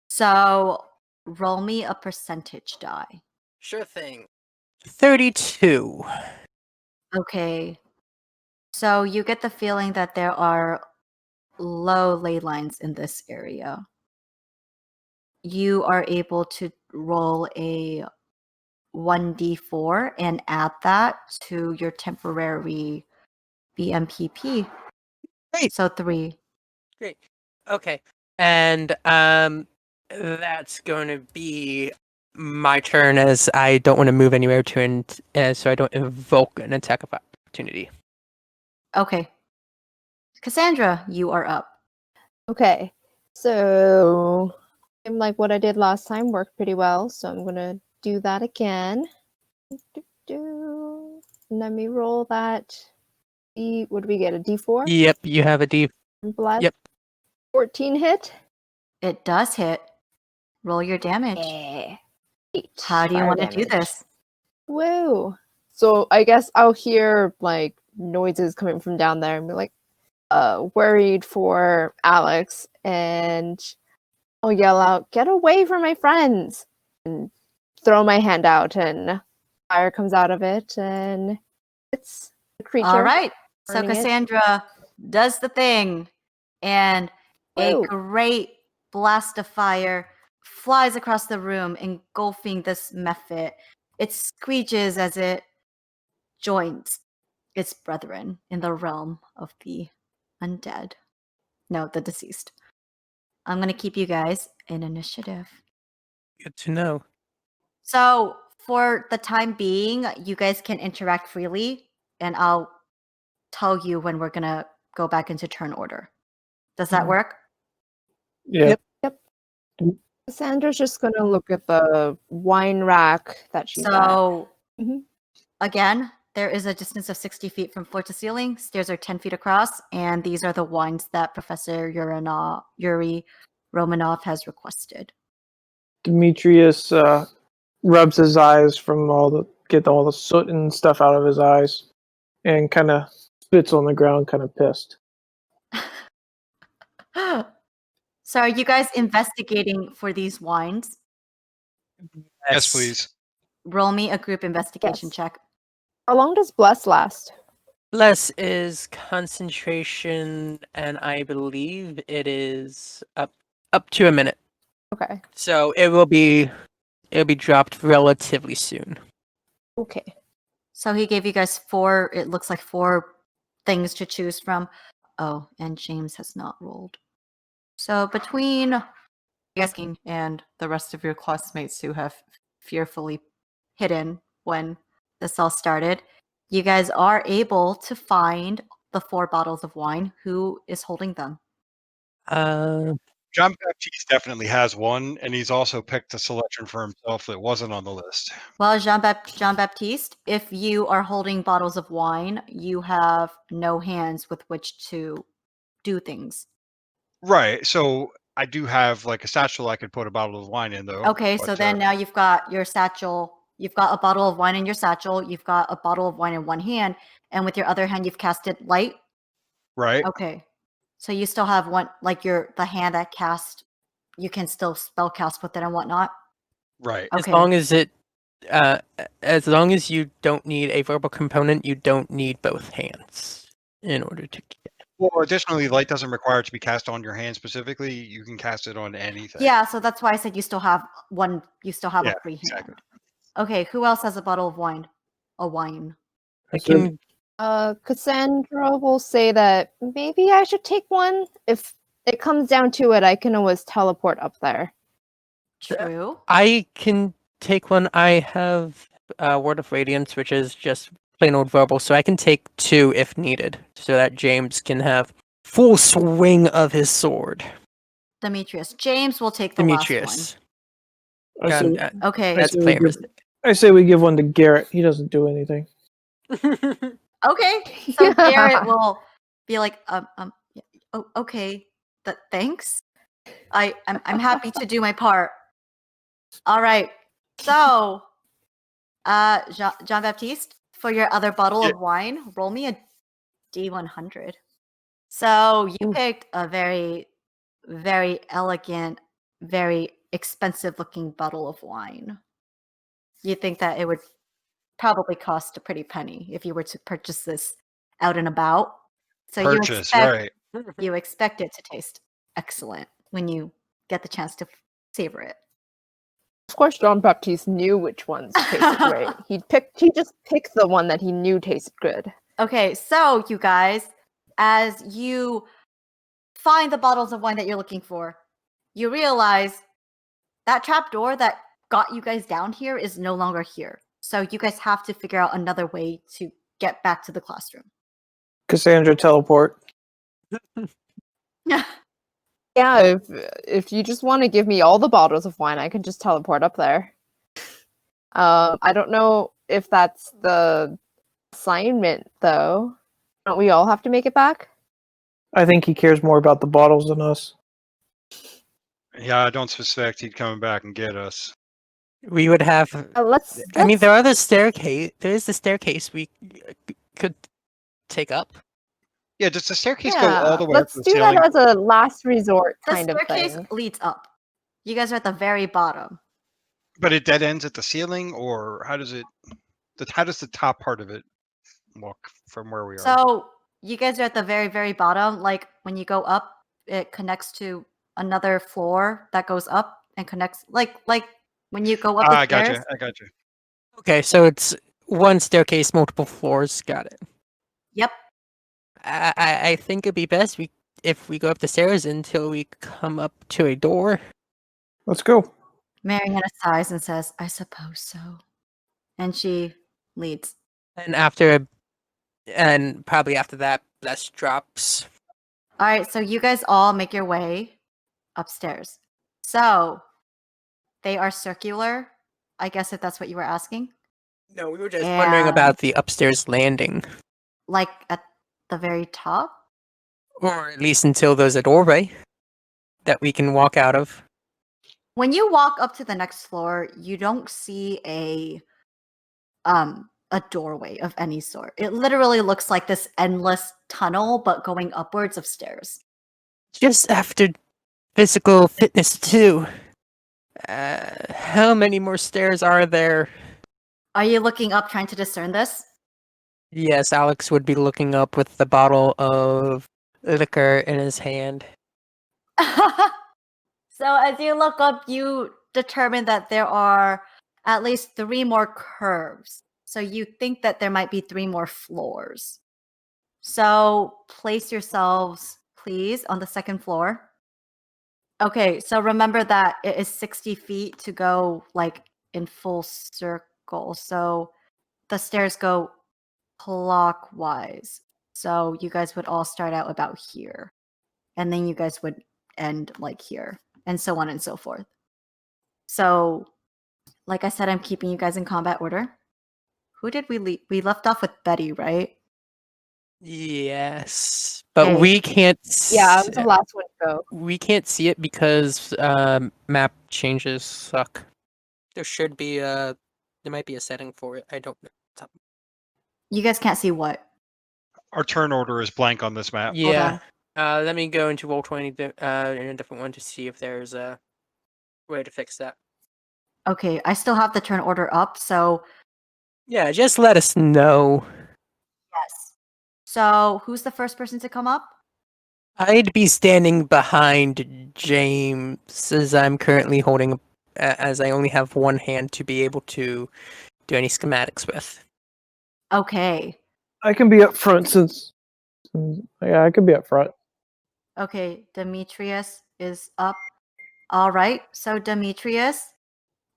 So roll me a percentage die. Sure thing. 32. Okay. So you get the feeling that there are low ley lines in this area. You are able to roll a 1d4 and add that to your temporary BMPP. Great. So 3. Great. Okay. And that's going to be my turn, as I don't want to move anywhere so I don't invoke an attack of opportunity. Okay. Cassandra, you are up. Okay, so I'm like what I did last time worked pretty well, so I'm gonna do that again. Let me roll that. What do we get? A D4? Yep, you have a D. Blood. Yep. 14 hit. It does hit. Roll your damage. Yeah. 8 How do you fire want to do damage. this? Whoa. So I guess I'll hear like noises coming from down there and be like worried for Alex, and I'll yell out, "Get away from my friends!" and throw my hand out, and fire comes out of it, and it's the creature. All right. So burning it. Cassandra does the thing, and a Woo. great blast of fire flies across the room, engulfing this mephit. It screeches as it joins its brethren in the realm of the undead. No, the deceased. I'm going to keep you guys in initiative. Good to know. So, for the time being, you guys can interact freely, and I'll tell you when we're going to go back into turn order. Does that work? Yeah. Yep. Cassandra's just gonna look at the wine rack that she's at. So, Mhm. again, there is a distance of 60 feet from floor to ceiling. Stairs are 10 feet across, and these are the wines that Professor Yuri Romanov has requested. Demetrius rubs his eyes from get all the soot and stuff out of his eyes, and kind of spits on the ground, kind of pissed. So are you guys investigating for these wines? Yes, please. Roll me a group investigation Yes. check. How long does Bless last? Bless is concentration, and I believe it is up to a minute. Okay. So it'll be dropped relatively soon. Okay. So he gave you guys 4, it looks like 4 things to choose from. Oh, and James has not rolled. So between asking and the rest of your classmates who have fearfully hidden when this all started, you guys are able to find the 4 bottles of wine. Who is holding them? John Baptiste definitely has one, and he's also picked a selection for himself that wasn't on the list. Well, Jean-Baptiste, if you are holding bottles of wine, you have no hands with which to do things. Right. So I do have like a satchel I could put a bottle of wine in, though. Okay, so then now you've got your satchel. You've got a bottle of wine in your satchel. You've got a bottle of wine in one hand, and with your other hand, you've casted light. Right. Okay, so you still have one, like the hand that cast. You can still spell cast with it and whatnot. Right. Okay. As long as you don't need a verbal component, you don't need both hands in order to. Well, additionally, light doesn't require it to be cast on your hand specifically. You can cast it on anything. Yeah, so that's why I said you still have one. You still have Yeah, a free hand. exactly. Okay, who else has a bottle of wine? A wine. I can. Cassandra will say that maybe I should take one. If it comes down to it, I can always teleport up there. True. I can take one. I have Word of Radiance, which is just plain old verbal, so I can take 2 if needed, so that James can have full swing of his sword. Demetrius. James will take the Demetrius. I say, last one. Okay. That's I say we player give- I say we give one to Garrett. He doesn't do anything. Okay. So Garrett will be like, yeah, oh, okay. Thanks. I'm happy to do my part. All right. So, Jean Baptiste, for your other bottle of wine, roll me a D100. So you picked a very, very elegant, very expensive looking bottle of wine. You think that it would probably cost a pretty penny if you were to purchase this out and about. So Right. you expect it to taste excellent when you get the chance to savor it. Of course, John Baptiste knew which ones tasted great. He just picked the one that he knew tasted good. Okay, so you guys, as you find the bottles of wine that you're looking for, you realize that trapdoor that got you guys down here is no longer here. So you guys have to figure out another way to get back to the classroom. Cassandra, teleport. Yeah, if you just want to give me all the bottles of wine, I can just teleport up there. I don't know if that's the assignment, though. Don't we all have to make it back? I think he cares more about the bottles than us. Yeah, I don't suspect he'd come back and get us. We would have. Let's. I mean, there are the staircase. There is the staircase we could take up. Yeah, does the staircase go all the way up let's to the do ceiling? that as a last resort The kind of staircase thing. leads up. You guys are at the very bottom. But it dead ends at the ceiling, or how does it? How does the top part of it look from where we are? So you guys are at the very, very bottom. Like when you go up, it connects to another floor that goes up and connects. Like when you go up the I stairs. got you. Okay, so it's one staircase, multiple floors. Got it. Yep. I think it'd be best if we go up the stairs until we come up to a door. Let's go. Mariana sighs and says, "I suppose so," and she leads. And probably after that, Bless drops. All right, so you guys all make your way upstairs. So they are circular, I guess, if that's what you were asking. No, we were just wondering about the upstairs landing. Like at the very top? Or at least until there's a doorway that we can walk out of. When you walk up to the next floor, you don't see a doorway of any sort. It literally looks like this endless tunnel, but going upwards of stairs. Just after physical fitness too. How many more stairs are there? Are you looking up trying to discern this? Yes, Alex would be looking up with the bottle of liquor in his hand. So as you look up, you determine that there are at least 3 more curves. So you think that there might be 3 more floors. So place yourselves, please, on the second floor. Okay, so remember that it is 60 feet to go like in full circle. So the stairs go clockwise. So you guys would all start out about here. And then you guys would end like here, and so on and so forth. So, like I said, I'm keeping you guys in combat order. Who did we leave? We left off with Betty, right? Yes, but Okay. we can't. Yeah, I was the last one to go. We can't see it because map changes suck. There should be there might be a setting for it. I don't know. You guys can't see what? Our turn order is blank on this map. Yeah. Let me go into Roll20 in a different one to see if there's a way to fix that. Okay, I still have the turn order up, so Yeah, just let us know. yes. So, who's the first person to come up? I'd be standing behind James as I'm currently holding, as I only have one hand to be able to do any schematics with. Okay. I can be up front since yeah, I could be up front. Okay, Demetrius is up. All right. So, Demetrius,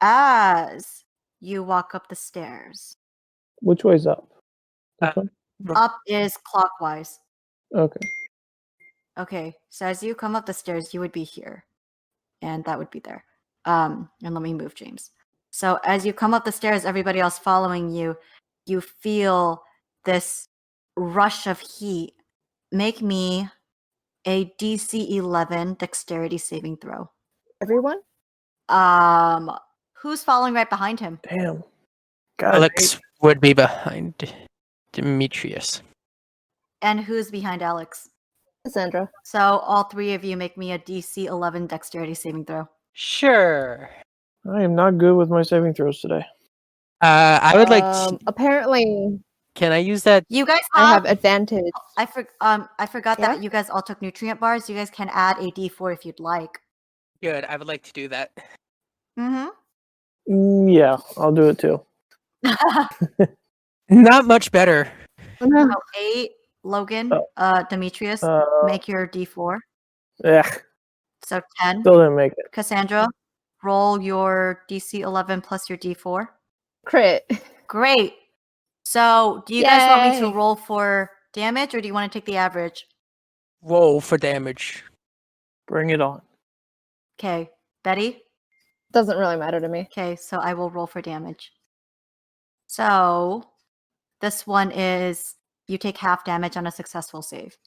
as you walk up the stairs, Which way's up? This Uh, one? up is clockwise. Okay. Okay, so as you come up the stairs, you would be here, and that would be there. And let me move James. So as you come up the stairs, everybody else following you, you feel this rush of heat. Make me a DC 11 dexterity saving throw. Everyone? Who's following right behind him? Damn. God, Alex would be behind Demetrius. And who's behind Alex? Cassandra. So all 3 of you make me a DC 11 dexterity saving throw. Sure. I am not good with my saving throws today. I would like to, Apparently, can I use that? You guys I have advantage. I forgot Yeah? that you guys all took nutrient bars. You guys can add a D4 if you'd like. Good, I would like to do that. Mm-hmm. Yeah, I'll do it too. Not much better. Oh, no. So 8, Logan, Demetrius, make your D4. Yeah, So 10. still didn't make it. Cassandra, roll your DC 11 plus your D4. Crit. Great. So do you guys want me to Yay. roll for damage, or do you want to take the average? Roll for damage. Bring it on. Okay. Betty? Doesn't really matter to me. Okay, so I will roll for damage. So this one is you take half damage on a successful save.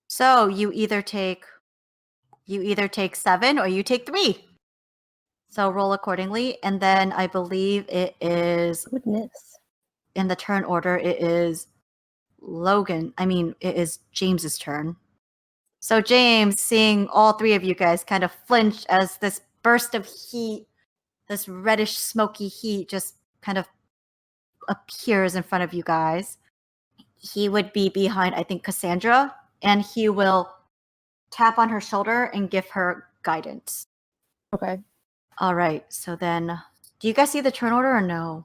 So you either take 7 or you take 3. So roll accordingly, and then I believe it is Goodness. in the turn order. It is it is James's turn. So James, seeing all 3 of you guys kind of flinch as this burst of heat, this reddish smoky heat just kind of appears in front of you guys. He would be behind, I think, Cassandra, and he will tap on her shoulder and give her guidance. Okay. All right, so then, do you guys see the turn order or no?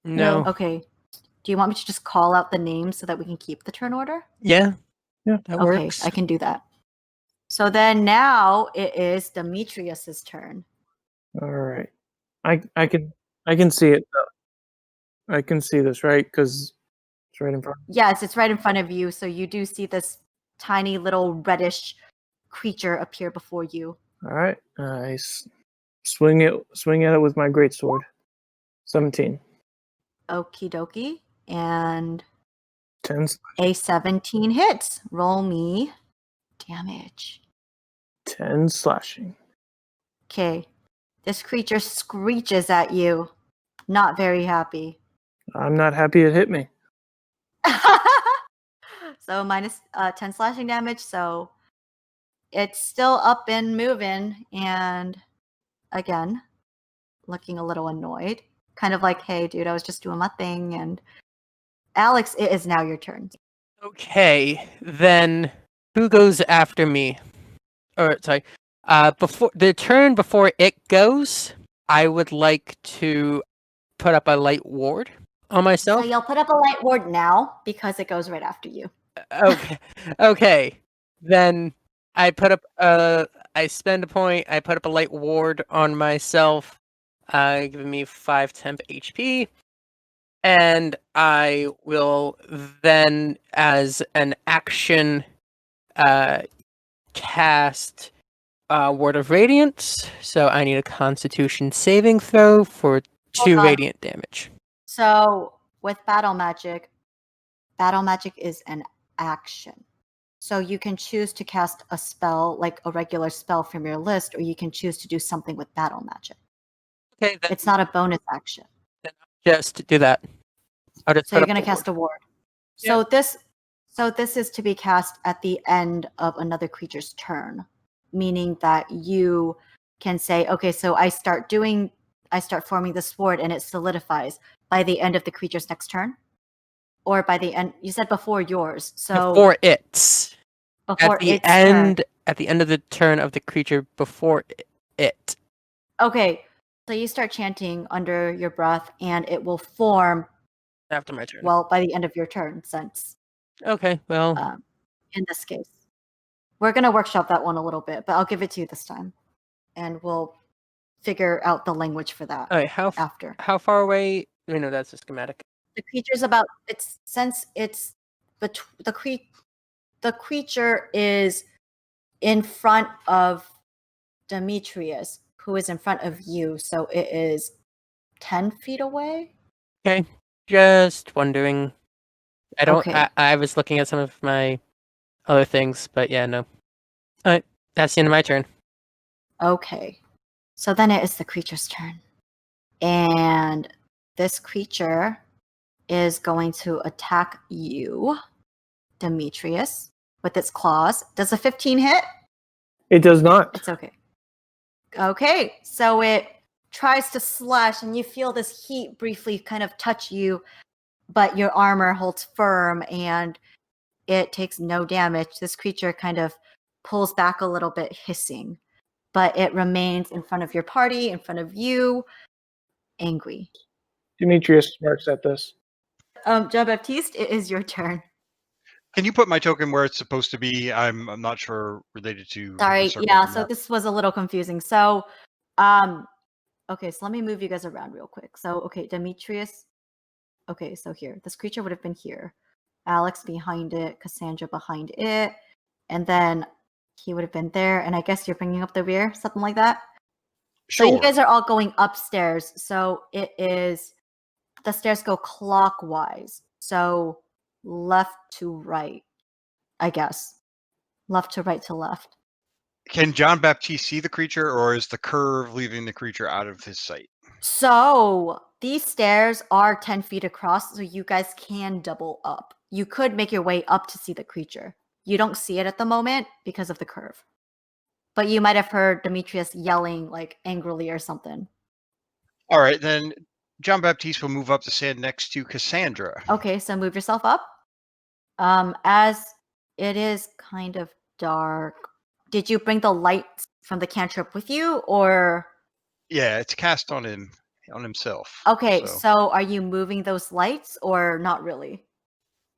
No. Okay. Do you want me to just call out the names so that we can keep the turn order? Yeah. Yeah. That Okay, works. I can do that. So then now it is Demetrius's turn. All right. I can see it though. I can see this, right? Because it's right in front. Yes, it's right in front of you, so you do see this tiny little reddish creature appear before you. All right. I swing at it with my greatsword. 17. Okie dokie. And 10. a 17 hits. Roll me damage. 10 slashing. Okay. This creature screeches at you, not very happy. I'm not happy it hit me. So minus 10 slashing damage, so it's still up and moving, and again, looking a little annoyed. Kind of like, hey, dude, I was just doing my thing. And Alex, it is now your turn. Okay, then who goes after me? Or sorry, before the turn before it goes, I would like to put up a light ward on So myself. you'll put up a light ward now because it goes right after you. Okay, okay. Then I put up I spend a point. I put up a light ward on myself, giving me 5 temp HP. And I will then, as an action, cast Word of Radiance. So I need a Constitution saving throw for 2 on. radiant damage. So with battle magic is an action. So you can choose to cast a spell, like a regular spell from your list, or you can choose to do something with battle magic. Okay, then It's not a bonus action. just do that. I'll just So put you're up going to the cast ward. a ward. So this is to be cast at the end of another creature's turn, meaning that you can say, okay, so I start forming the sword and it solidifies by the end of the creature's next turn, or by the end. You said before yours, so Before its. before At the its turn. end. At the end of the turn of the creature before it. Okay, so you start chanting under your breath, and it will form. After my turn. Well, by the end of your turn, since Okay, well, in this case, we're gonna workshop that one a little bit, but I'll give it to you this time, and we'll figure out the language for that alright, after. how far away? I know that's a schematic. The creature's about. It's since it's the creature is in front of Demetrius, who is in front of you, so it is 10 feet away. Okay, just wondering. I don't. Okay. I was looking at some of my other things, but yeah, no. Alright, that's the end of my turn. Okay. So then it is the creature's turn. And this creature is going to attack you, Demetrius, with its claws. Does a 15 hit? It does not. It's okay. Okay, so it tries to slash, and you feel this heat briefly kind of touch you, but your armor holds firm, and it takes no damage. This creature kind of pulls back a little bit, hissing, but it remains in front of your party, in front of you, angry. Demetrius smirks at this. Jean-Baptiste, it is your turn. Can you put my token where it's supposed to be? I'm not sure related to. the Sorry, circle yeah, on the so map. this was a little confusing. So, okay, so let me move you guys around real quick. So, okay, Demetrius. Okay, so here, this creature would have been here. Alex behind it, Cassandra behind it, and then he would have been there. And I guess you're bringing up the rear, something like that. Sure. So you guys are all going upstairs. So it is the stairs go clockwise. So left to right, I guess. Left to right to left. Can John Baptiste see the creature, or is the curve leaving the creature out of his sight? So these stairs are 10 feet across, so you guys can double up. You could make your way up to see the creature. You don't see it at the moment because of the curve. But you might have heard Demetrius yelling like angrily or something. All right, then John Baptiste will move up to stand next to Cassandra. Okay, so move yourself up. As it is kind of dark, did you bring the lights from the cantrip with you, or? Yeah, it's cast on himself. Okay, so so are you moving those lights or not really?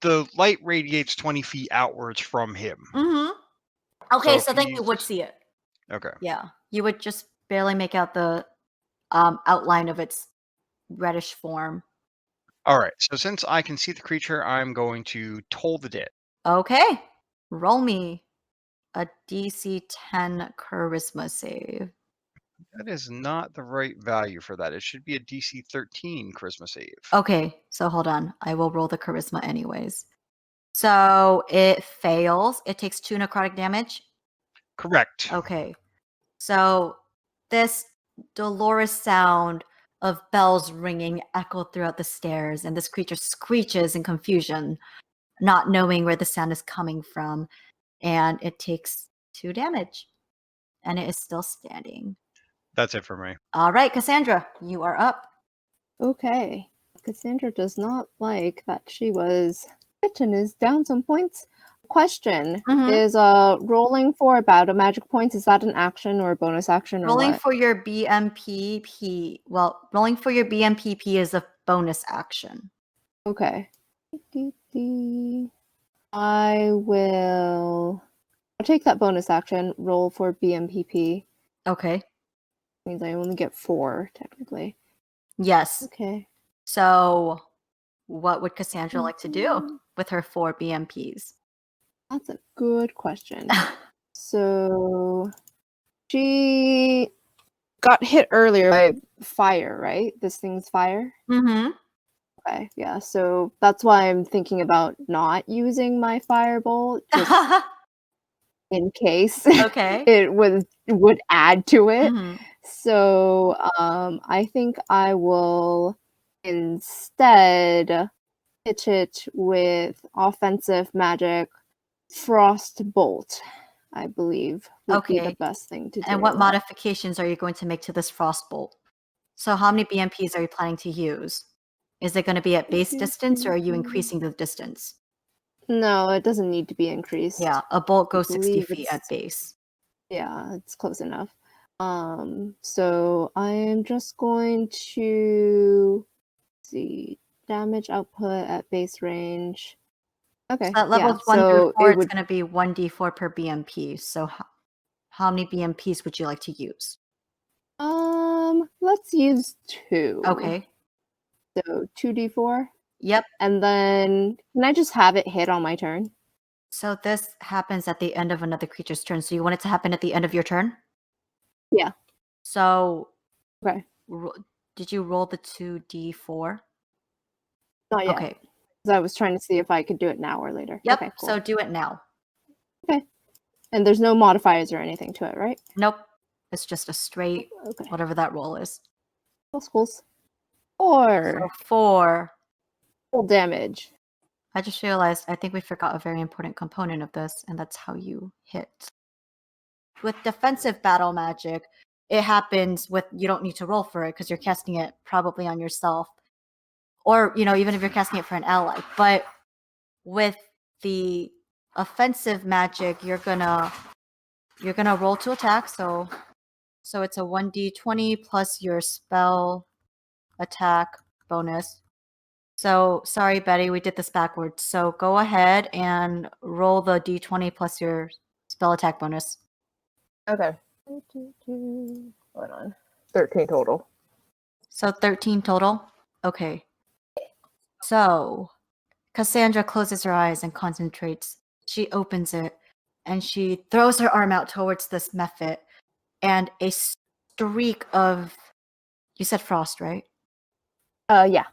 the light radiates 20 feet outwards from him. Mm-hmm. Okay, So so if then you you would just- see it. Okay. Yeah, you would just barely make out the outline of its reddish form. All right. So since I can see the creature, I'm going to toll the dead. Okay, roll me a DC 10 charisma save. That is not the right value for that. It should be a DC 13 charisma save. Okay, so hold on. I will roll the charisma anyways. So it fails. It takes 2 necrotic damage. Correct. Okay. So this dolorous sound of bells ringing echo throughout the stairs, and this creature screeches in confusion, not knowing where the sound is coming from, and it takes 2 damage, and it is still standing. That's it for me. All right, Cassandra, you are up. Okay. Cassandra does not like that she was hit and is down some points. Question is rolling for battle magic points, is that an action or a bonus action or Rolling what? for your BMPP. Well, rolling for your BMPP is a bonus action. Okay. I'll take that bonus action, roll for BMPP. Okay. Means I only get 4, technically. Yes. Okay. So, what would Cassandra like to do with her 4 BMPs? That's a good question. So, she got hit earlier by fire, right? This thing's fire? Mm-hmm. Okay, yeah. So that's why I'm thinking about not using my firebolt, just in case Okay. it would add to it. Mhm. So I think I will instead pitch it with offensive magic Frostbolt, I believe would be the Okay. best thing to do. And what modifications are you going to make to this frostbolt? So how many BMPs are you planning to use? Is it going to be at base distance, or are you increasing the distance? No, it doesn't need to be increased. Yeah, a bolt goes 60 believe feet at it's- base. Yeah, it's close enough. So I am just going to see damage output at base range. Okay. So at levels yeah, 1 through so 4, it it's would going to be 1d4 per BMP. So how many BMPs would you like to use? let's use 2. Okay. So 2d4. Yep. And then can I just have it hit on my turn? So this happens at the end of another creature's turn. So you want it to happen at the end of your turn? Yeah. So Okay. did you roll the 2d4? Not yet. Okay. 'Cause I was trying to see if I could do it now or later. Yep. Okay, cool. So do it now. And there's no modifiers or anything to it, right? Nope. It's just a straight Okay. whatever that roll is. That's cool. 4 So 4. full damage. I just realized I think we forgot a very important component of this, and that's how you hit. With defensive battle magic, it happens with you don't need to roll for it because you're casting it probably on yourself. Or, even if you're casting it for an ally. But with the offensive magic, you're gonna roll to attack, so it's a 1d20 plus your spell attack bonus. So, sorry, Betty, we did this backwards. So, go ahead and roll the d20 plus your spell attack bonus. Okay. Hold on. 13 total. So, 13 total? Okay. So, Cassandra closes her eyes and concentrates. She opens it, and she throws her arm out towards this mephit, and a streak of... You said frost, right? Yeah.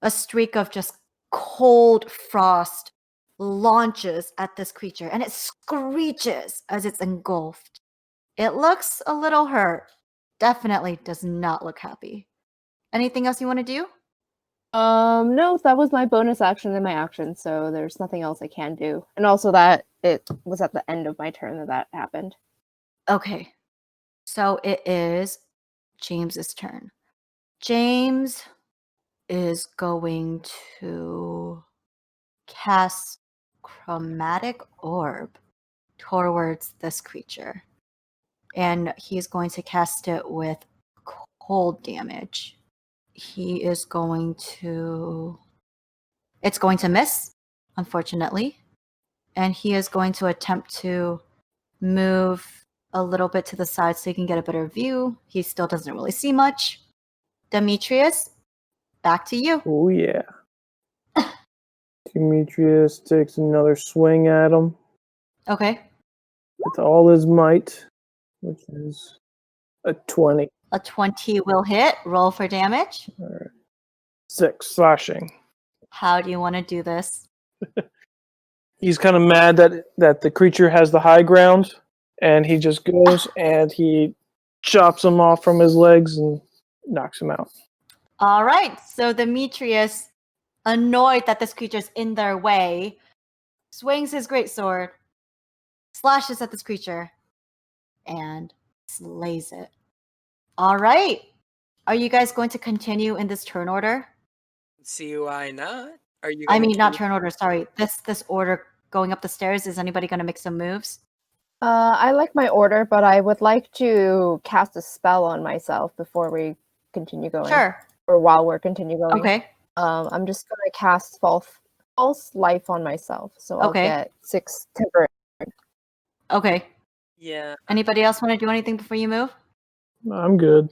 A streak of just cold frost launches at this creature, and it screeches as it's engulfed. It looks a little hurt. Definitely does not look happy. Anything else you want to do? No, that was my bonus action and my action, so there's nothing else I can do. And also that it was at the end of my turn that happened. Okay. So it is James's turn. James is going to cast Chromatic Orb towards this creature. And he's going to cast it with cold damage. He is going to... It's going to miss, unfortunately. And he is going to attempt to move a little bit to the side so he can get a better view. He still doesn't really see much. Demetrius, back to you. Oh, yeah. Demetrius takes another swing at him Okay. with all his might, which is a 20. A 20 will hit. Roll for damage. All right. 6 slashing. How do you want to do this? He's kind of mad that the creature has the high ground, and he just goes and he chops him off from his legs and knocks him out. All right. So Demetrius, annoyed that this creature's in their way, swings his greatsword, slashes at this creature, and slays it. All right. Are you guys going to continue in this turn order? See why not? Are you? I going mean, not to- turn order. Sorry. This order going up the stairs. Is anybody going to make some moves? I like my order, but I would like to cast a spell on myself before we continue going. Sure. Or while we're continue going. Okay. I'm just gonna cast false life on myself, so I'll Okay. get 6 temporary. Okay. Yeah. Anybody else want to do anything before you move? I'm good.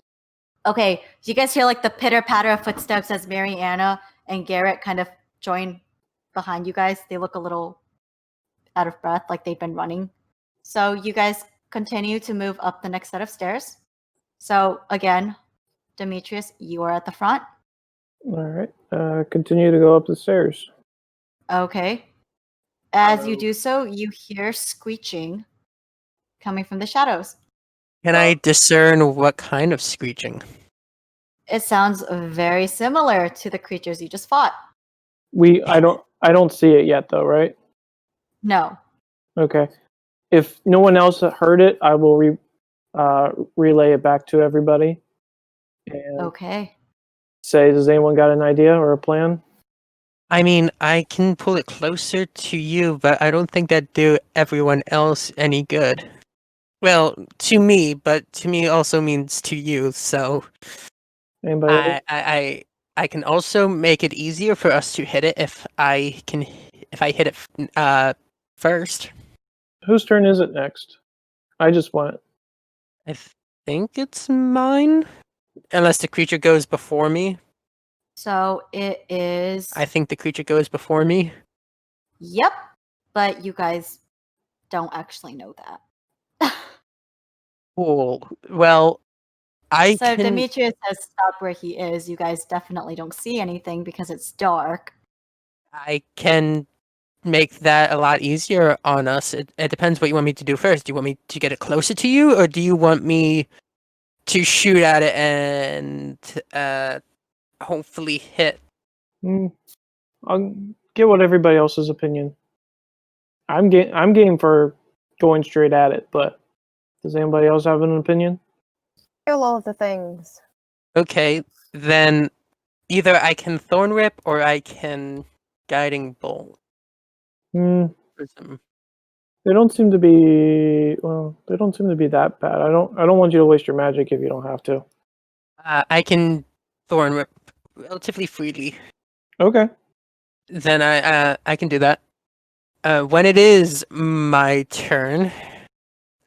Okay. Do you guys hear like the pitter patter of footsteps as Mariana and Garrett kind of join behind you guys? They look a little out of breath, like they've been running. So you guys continue to move up the next set of stairs. So again, Demetrius, you are at the front. All right. Continue to go up the stairs. Okay. As you Hello. do so, you hear screeching coming from the shadows. Can I discern what kind of screeching? It sounds very similar to the creatures you just fought. I don't see it yet though, right? No. Okay. If no one else heard it, I will relay it back to everybody and Okay. say, does anyone got an idea or a plan? I mean, I can pull it closer to you, but I don't think that'd do everyone else any good. Well, to me, but to me also means to you. So Anybody? I can also make it easier for us to hit it if I hit it first. Whose turn is it next? I just went. I think it's mine, unless the creature goes before me. So it is. I think the creature goes before me. Yep. But you guys don't actually know that. Cool. Well, I So can. Demetrius has stopped where he is. You guys definitely don't see anything because it's dark. I can make that a lot easier on us. It depends what you want me to do first. Do you want me to get it closer to you, or do you want me to shoot at it and hopefully hit? I'll get what everybody else's opinion. I'm game for going straight at it, but does anybody else have an opinion? Kill all of the things. Okay, then either I can Thorn Whip or I can Guiding Bolt. Prism. They don't seem to be that bad. I don't want you to waste your magic if you don't have to. I can Thorn Whip relatively freely. Okay. Then I can do that. When it is my turn,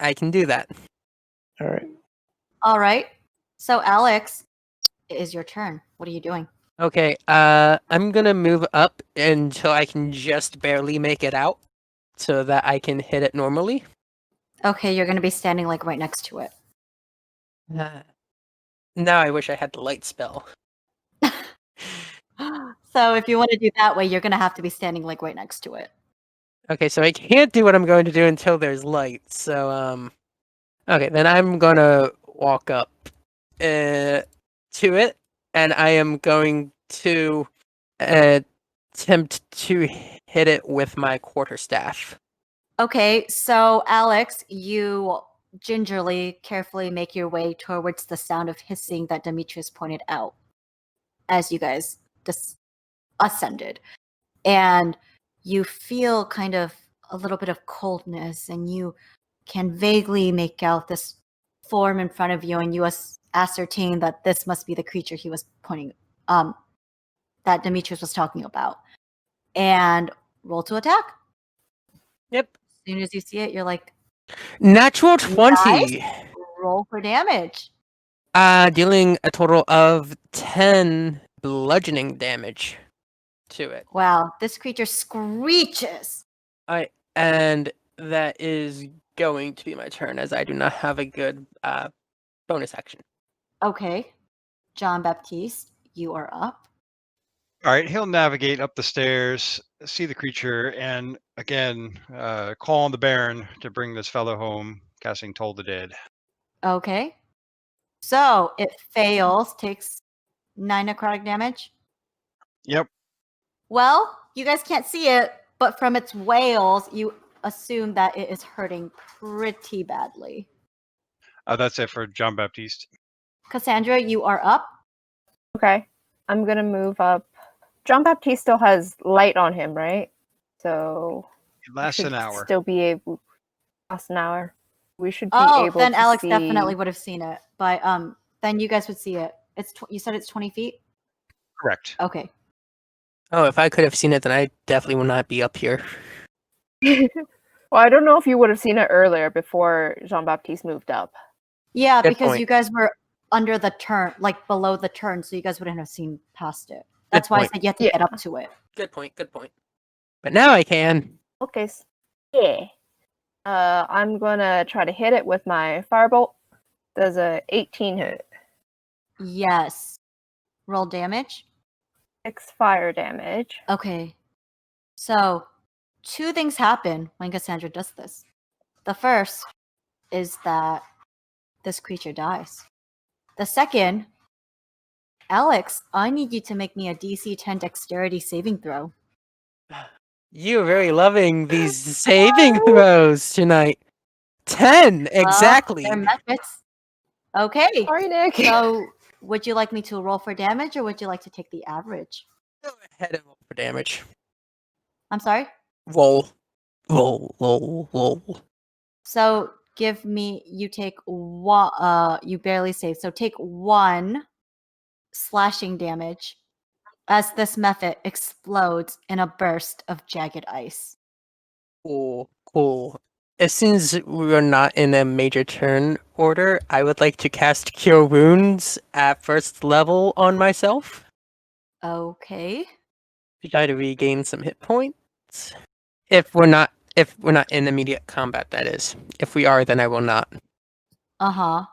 I can do that. All right. All right. So Alex, it is your turn. What are you doing? Okay, I'm gonna move up until I can just barely make it out, so that I can hit it normally. Okay, you're going to be standing like right next to it. Now I wish I had the light spell. So if you want to do that way, you're going to have to be standing like right next to it. Okay, so I can't do what I'm going to do until there's light. So okay, then I'm gonna walk up to it, and I am going to attempt to hit it with my quarterstaff. Okay, so Alex, you gingerly, carefully make your way towards the sound of hissing that Demetrius pointed out as you guys ascended. And you feel kind of a little bit of coldness, and you can vaguely make out this form in front of you, and you ascertain that this must be the creature he was pointing, that Demetrius was talking about. And roll to attack. Yep. As soon as you see it, you're like, Natural 20. roll for damage. Dealing a total of 10 bludgeoning damage to it. Wow, this creature screeches. And that is going to be my turn, as I do not have a good bonus action. Okay, John Baptiste, you are up. All right, he'll navigate up the stairs, see the creature, and again call on the Baron to bring this fellow home, casting Toll the Dead. Okay, So it fails, takes 9 necrotic damage. Yep. Well, you guys can't see it, but from its wails, you assume that it is hurting pretty badly. That's it for John Baptiste. Cassandra, you are up. Okay. I'm gonna move up. John Baptiste still has light on him, right? So It lasts should an hour. still be able last an hour. We should be Oh, able then to Alex see... definitely would have seen it. But then you guys would see it. It's you said it's 20 feet? Correct. Okay. Oh, if I could have seen it, then I definitely would not be up here. Well, I don't know if you would have seen it earlier before Jean Baptiste moved up. Yeah, Good because point. you guys were under the turn, like below the turn, so you guys wouldn't have seen past it. That's why point. I said you have to Yeah. get up to it. Good point. Good point. But now I can. Okay. Yeah. I'm gonna try to hit it with my firebolt. Does a 18 hit? Yes. Roll damage. 6 fire damage. Okay. So, 2 things happen when Cassandra does this. The first is that this creature dies. The second, Alex, I need you to make me a DC 10 dexterity saving throw. You're very loving these saving throws tonight. 10 exactly. They're methods. Okay. Sorry, Nick. So, would you like me to roll for damage or would you like to take the average? Go ahead and roll for damage. I'm sorry? Roll. Roll. So, give me, you take one, you barely save. So, take 1 slashing damage as this method explodes in a burst of jagged ice. Cool. As soon as we're not in a major turn order, I would like to cast Cure Wounds at first level on myself Okay. to try to regain some hit points. If we're not in immediate combat, that is. If we are, then I will not. Uh-huh.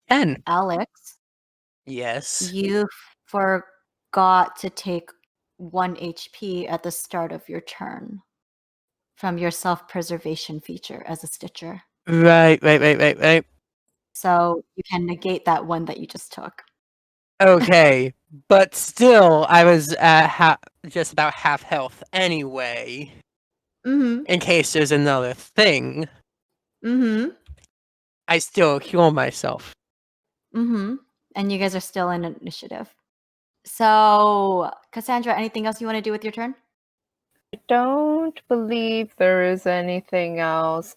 10. Alex, Yes. you forgot to take 1 HP at the start of your turn from your self-preservation feature as a Stitcher. Right. So you can negate that 1 that you just took. Okay, but still, I was at just about half health anyway. Mm-hmm. In case there's another thing, Mm-hmm. I still heal myself. Mm-hmm. And you guys are still in initiative. So, Cassandra, anything else you want to do with your turn? I don't believe there is anything else.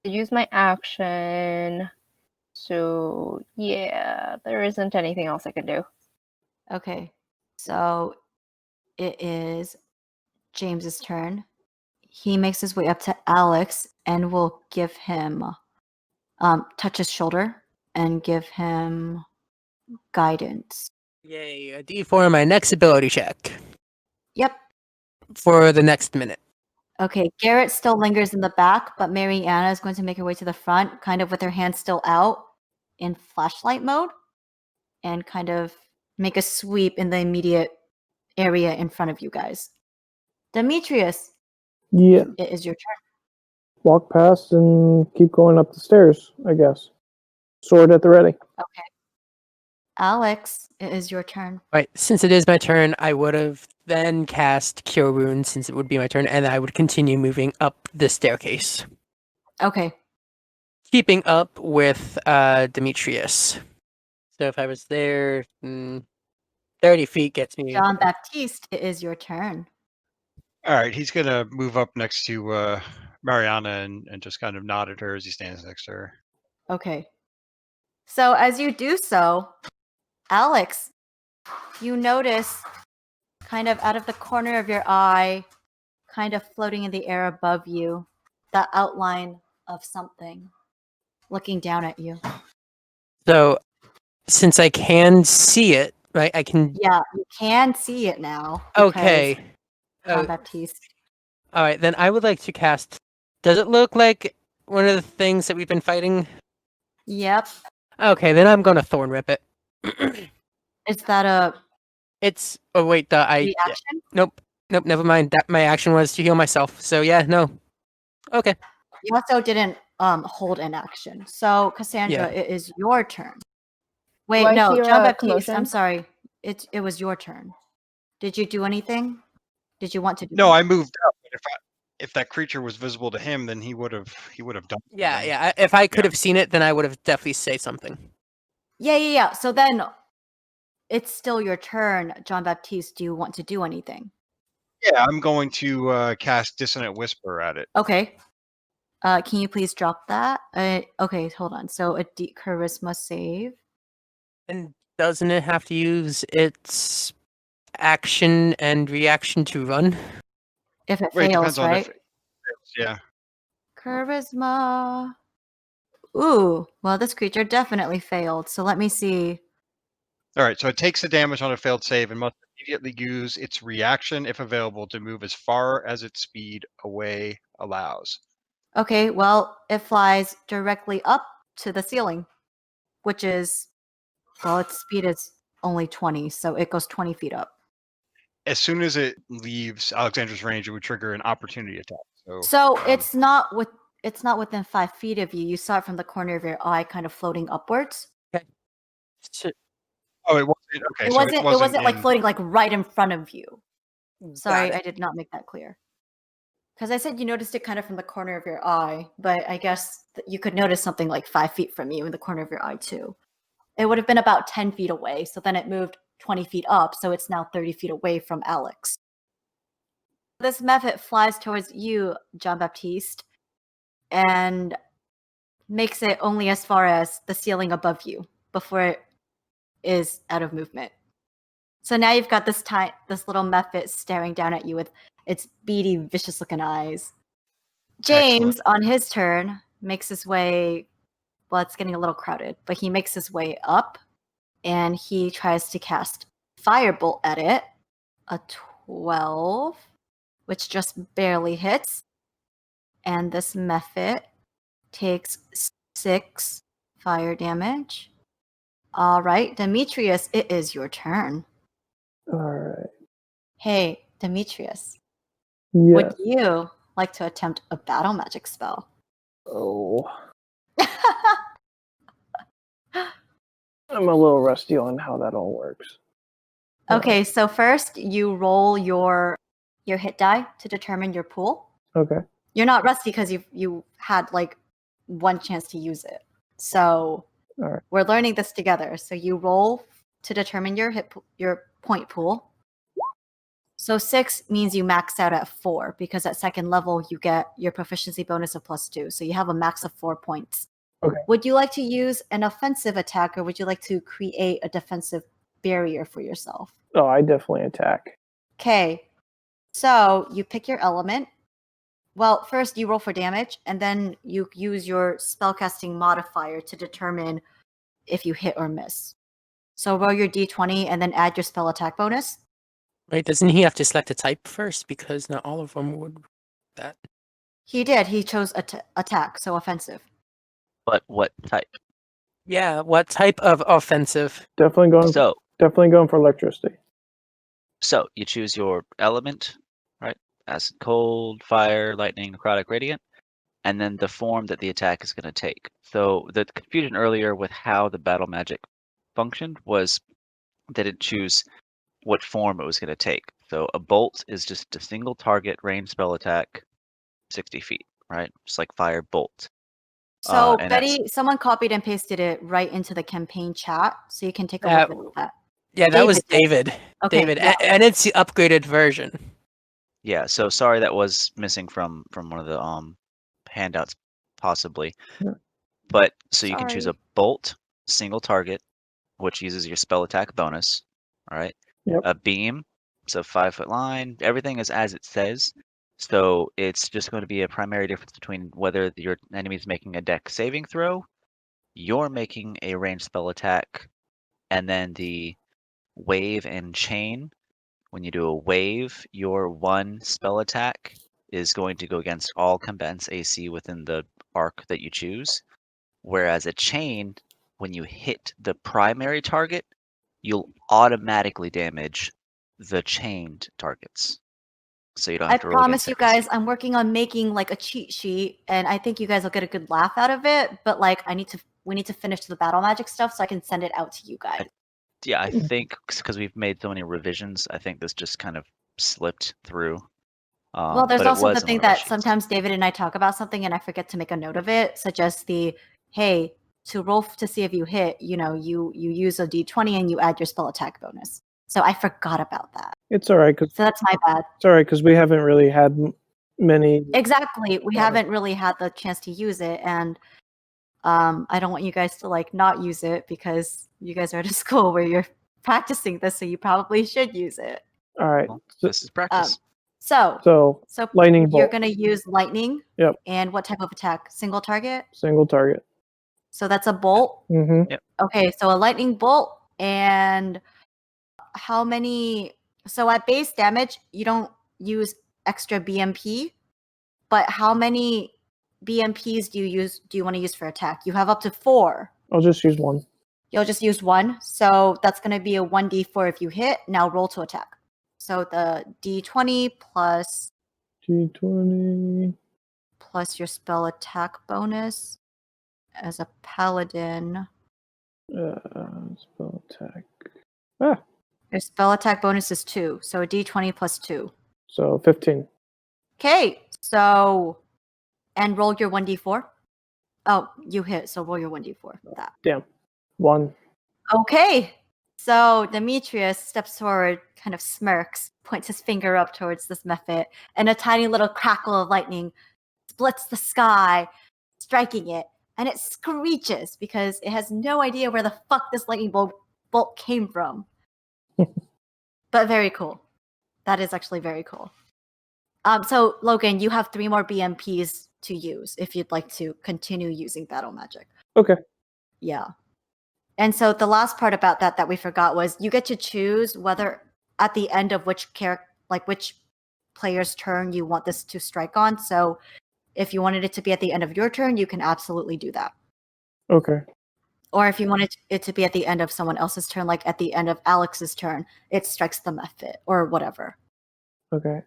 Use my action. So yeah, there isn't anything else I can do. Okay. So it is James's turn. He makes his way up to Alex and will give him touch his shoulder and give him guidance. Yay, a D4 on my next ability check Yep. for the next minute. Okay, Garrett still lingers in the back, but Mariana is going to make her way to the front, kind of with her hand still out in flashlight mode, and kind of make a sweep in the immediate area in front of you guys. Demetrius, Yeah. it is your turn. Walk past and keep going up the stairs, I guess. Sword at the ready. Okay. Alex, it is your turn. Right, since it is my turn, I would have then cast Cure Wounds since it would be my turn, and I would continue moving up the staircase, Okay. keeping up with Demetrius. So if I was there, 30 feet gets me. John Baptiste, it is your turn. All right, he's gonna move up next to Mariana and just kind of nod at her as he stands next to her. Okay. So as you do so, Alex, you notice kind of out of the corner of your eye, kind of floating in the air above you, the outline of something looking down at you. So since I can see it, right, I can. Yeah, you can see it now. Okay. John Baptiste. All right, then I would like to cast. Does it look like one of the things that we've been fighting? Yep. Okay, then I'm gonna thorn rip it. Is that a It's. Oh wait, reaction? Nope. Never mind. That my action was to heal myself. So yeah, no. Okay. You also didn't hold an action. So Cassandra, Yeah. it is your turn. Do Wait, I no, hear John a Baptiste. commotion? I'm sorry. It was your turn. Did you do anything? Did you want to do? No, I anything? moved up. But if that creature was visible to him, then he would have done. Yeah, something. yeah. If I could Yeah. have seen it, then I would have definitely say something. Yeah. So then it's still your turn, John Baptiste. Do you want to do anything? Yeah, I'm going to cast Dissonant Whisper at it. Okay. Can you please drop that? Okay, hold on. So a charisma save. And doesn't it have to use its action and reaction to run? If it Well, it fails, depends on right? if. Yeah. Charisma. Ooh, well, this creature definitely failed. So let me see. All right, so it takes the damage on a failed save and must immediately use its reaction, if available, to move as far as its speed away allows. Okay, well, it flies directly up to the ceiling, which is, well, its speed is only 20, so it goes 20 feet up. As soon as it leaves Alexandra's range, it would trigger an opportunity attack. So it's not within 5 feet of you. You saw it from the corner of your eye, kind of floating upwards. So, Oh, it wasn't. Okay, It so wasn't. It wasn't like in- floating like right in front of you. Sorry, got I it. did not make that clear. Because I said you noticed it kind of from the corner of your eye, but I guess you could notice something like 5 feet from you in the corner of your eye too. It would have been about 10 feet away, so then it moved 20 feet up, so it's now 30 feet away from Alex. This method flies towards you, John Baptiste, and makes it only as far as the ceiling above you before it is out of movement. So now you've got this little method staring down at you with its beady, vicious-looking eyes. James, on his turn, makes his way. Well, it's getting a little crowded, but he makes his way up, and he tries to cast Firebolt at it. A 12, which just barely hits. And this method takes 6 fire damage. All right, Demetrius, it is your turn. All right. Hey, Demetrius, Yeah. would you like to attempt a battle magic spell? Oh, I'm a little rusty on how that all works. Okay, so first you roll your hit die to determine your pool. Okay. You're not rusty because you had like one chance to use it. So All right. we're learning this together. So you roll to determine your point pool. So 6 means you max out at 4 because at second level you get your proficiency bonus of +2. So you have a max of 4 points. Okay. Would you like to use an offensive attack or would you like to create a defensive barrier for yourself? Oh, I definitely attack. Okay. So you pick your element. Well, first you roll for damage and then you use your spellcasting modifier to determine if you hit or miss. So roll your d20 and then add your spell attack bonus. Right? Doesn't he have to select a type first? Because not all of them would that. He did. He chose attack, so offensive. But what type? Yeah. What type of offensive? Definitely going for electricity. So you choose your element, right? Acid, cold, fire, lightning, necrotic, radiant, and then the form that the attack is going to take. So the confusion earlier with how the battle magic functioned was that it choose what form it was going to take. So a bolt is just a single target range spell attack, 60 feet, right? Just like fire bolt. So and Betty, someone copied and pasted it right into the campaign chat, so you can take a look at that. Yeah, that was David. David. Okay, David, yeah. and it's the upgraded version. Yeah, so sorry that was missing from one of the handouts, possibly. Yeah. But so you can choose a Sorry. bolt, single target, which uses your spell attack bonus. All right. Yep. A beam, so 5-foot line. Everything is as it says. So it's just going to be a primary difference between whether your enemy's making a dex saving throw, you're making a ranged spell attack, and then the wave and chain. When you do a wave, your one spell attack is going to go against all combatants' AC within the arc that you choose. Whereas a chain, when you hit the primary target, you'll automatically damage the chained targets. so you don't I have to roll promise against you enemies. guys, I'm working on making like a cheat sheet, and I think you guys will get a good laugh out of it. But like, we need to finish the battle magic stuff so I can send it out to you guys. Yeah, I think because we've made so many revisions, I think this just kind of slipped through. Well, there's but it also the was in thing one of our that sheets. sometimes David and I talk about something and I forget to make a note of it, such as hey, to roll to see if you hit, you use a d20 and you add your spell attack bonus. So I forgot about that. It's all right, because So that's my bad. we haven't really had many. Exactly. We Yeah. haven't really had the chance to use it, and I don't want you guys to like not use it because you guys are at a school where you're practicing this, so you probably should use it. All right. Well, So, this is practice. So lightning you're bolt. gonna use lightning. Yep. And what type of attack? Single target? Single target. So that's a bolt. Mm-hmm. Yep. Okay, so a lightning bolt. And how many? So at base damage, you don't use extra BMP, but how many BMPs do you want to use for attack? You have up to 4. I'll just use one. You'll just use 1. So that's going to be a 1d4 if you hit. Now roll to attack. So the d20 plus D20. plus your spell attack bonus as a paladin. Spell attack. Your spell attack bonus is 2. So a d20 plus 2. So 15. Okay, so and roll your 1d4. Oh, you hit, so roll your 1d4 for that. Damn. 1. Okay, so Demetrius steps forward, kind of smirks, points his finger up towards this mephit, and a tiny little crackle of lightning splits the sky, striking it, and it screeches because it has no idea where the fuck this lightning bolt came from. But very cool. That is actually very cool. So Logan, you have 3 more BMPs to use if you'd like to continue using battle magic. Okay. Yeah. And so the last part about that we forgot was you get to choose whether at the end of which which player's turn you want this to strike on. So if you wanted it to be at the end of your turn, you can absolutely do that. Okay. Or if you wanted it to be at the end of someone else's turn, like at the end of Alex's turn, it strikes the mephit or whatever. Okay.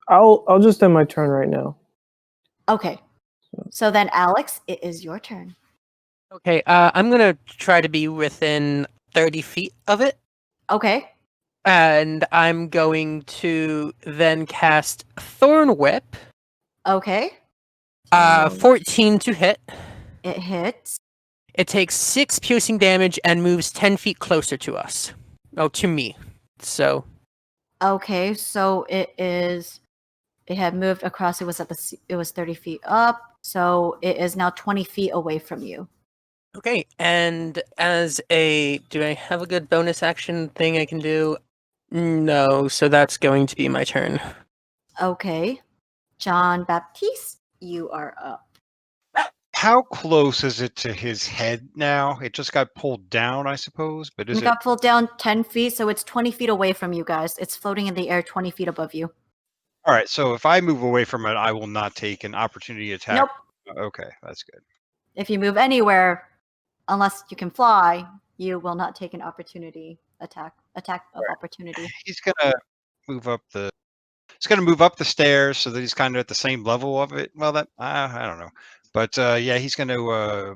I'll just end my turn right now. Okay. So then Alex, it is your turn. Okay, I'm gonna try to be within 30 feet of it, Okay. and I'm going to then cast Thorn Whip. Okay. 14 to hit. It hits. It takes 6 piercing damage and moves 10 feet closer to us. Oh, to me. So. Okay, so it had moved across. It was 30 feet up, so it is now 20 feet away from you. Okay, and do I have a good bonus action thing I can do? No, so that's going to be my turn. Okay. John Baptiste, you are up. How close is it to his head now? It just got pulled down, I suppose. But is It it? got pulled down 10 feet, so it's 20 feet away from you guys. It's floating in the air 20 feet above you. All right. So if I move away from it, I will not take an opportunity attack. Nope. Okay, that's good. If you move anywhere, unless you can fly, you will not take an opportunity attack of opportunity. He's gonna move up the. He's gonna move up the stairs so that he's kind of at the same level of it. Well, that I don't know, but yeah, he's gonna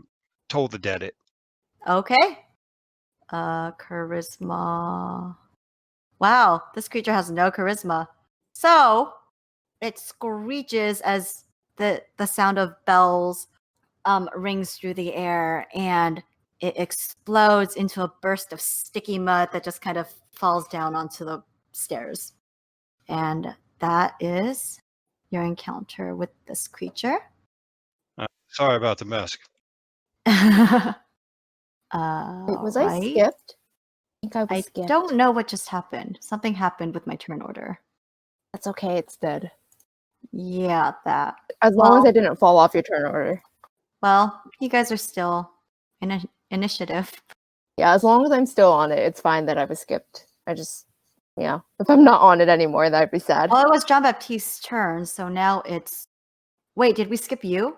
toll the dead it. Okay. Charisma. Wow, this creature has no charisma. So it screeches as the sound of bells rings through the air, and it explodes into a burst of sticky mud that just kind of falls down onto the stairs. And that is your encounter with this creature. Sorry about the mess. Wait, was I right. skipped? I think I was I skipped. don't know what just happened. Something happened with my turn order. That's okay, it's dead. Yeah, that. As long as Well- I didn't fall off your turn order. Well, you guys are still in initiative. Yeah, as long as I'm still on it, it's fine that I was skipped. Yeah. If I'm not on it anymore, that'd be sad. Well, it was John Baptiste's turn, so now it's. Wait, did we skip you?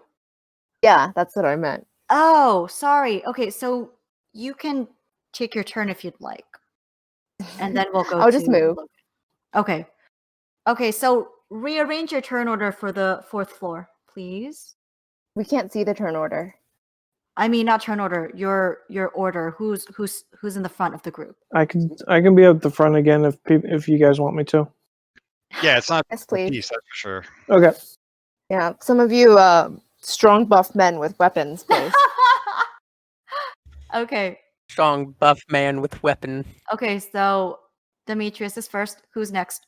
Yeah, that's what I meant. Oh, sorry. Okay, so you can take your turn if you'd like, and then we'll go. I'll just move. Okay. Okay, so rearrange your turn order for the 4th floor, please. We can't see the turn order. I mean, not turn order. Your order. Who's in the front of the group? I can be up the front again if you guys want me to. Yeah, it's not Yes, a please. piece, that's for sure. Okay. Yeah, some of you strong buff men with weapons, please. Okay. Strong buff man with weapon. Okay. So Demetrius is first. Who's next?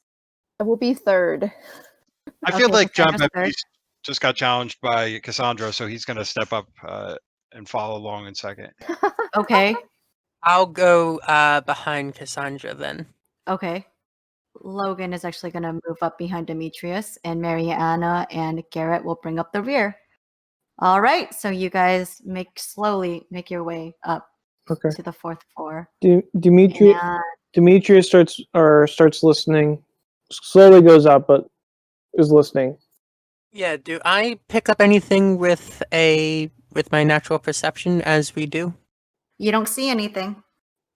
I will be third. I feel Okay, like John Cassandra's third. Baptiste just got challenged by Cassandra, so he's going to step up and follow along in second. Okay. I'll go behind Cassandra then. Okay. Logan is actually going to move up behind Demetrius, and Mariana and Garrett will bring up the rear. All right. So you guys slowly make your way up Okay. to the 4th floor. Demetrius starts listening. Slowly goes up, but is listening. Yeah, do I pick up anything with my natural perception as we do? You don't see anything.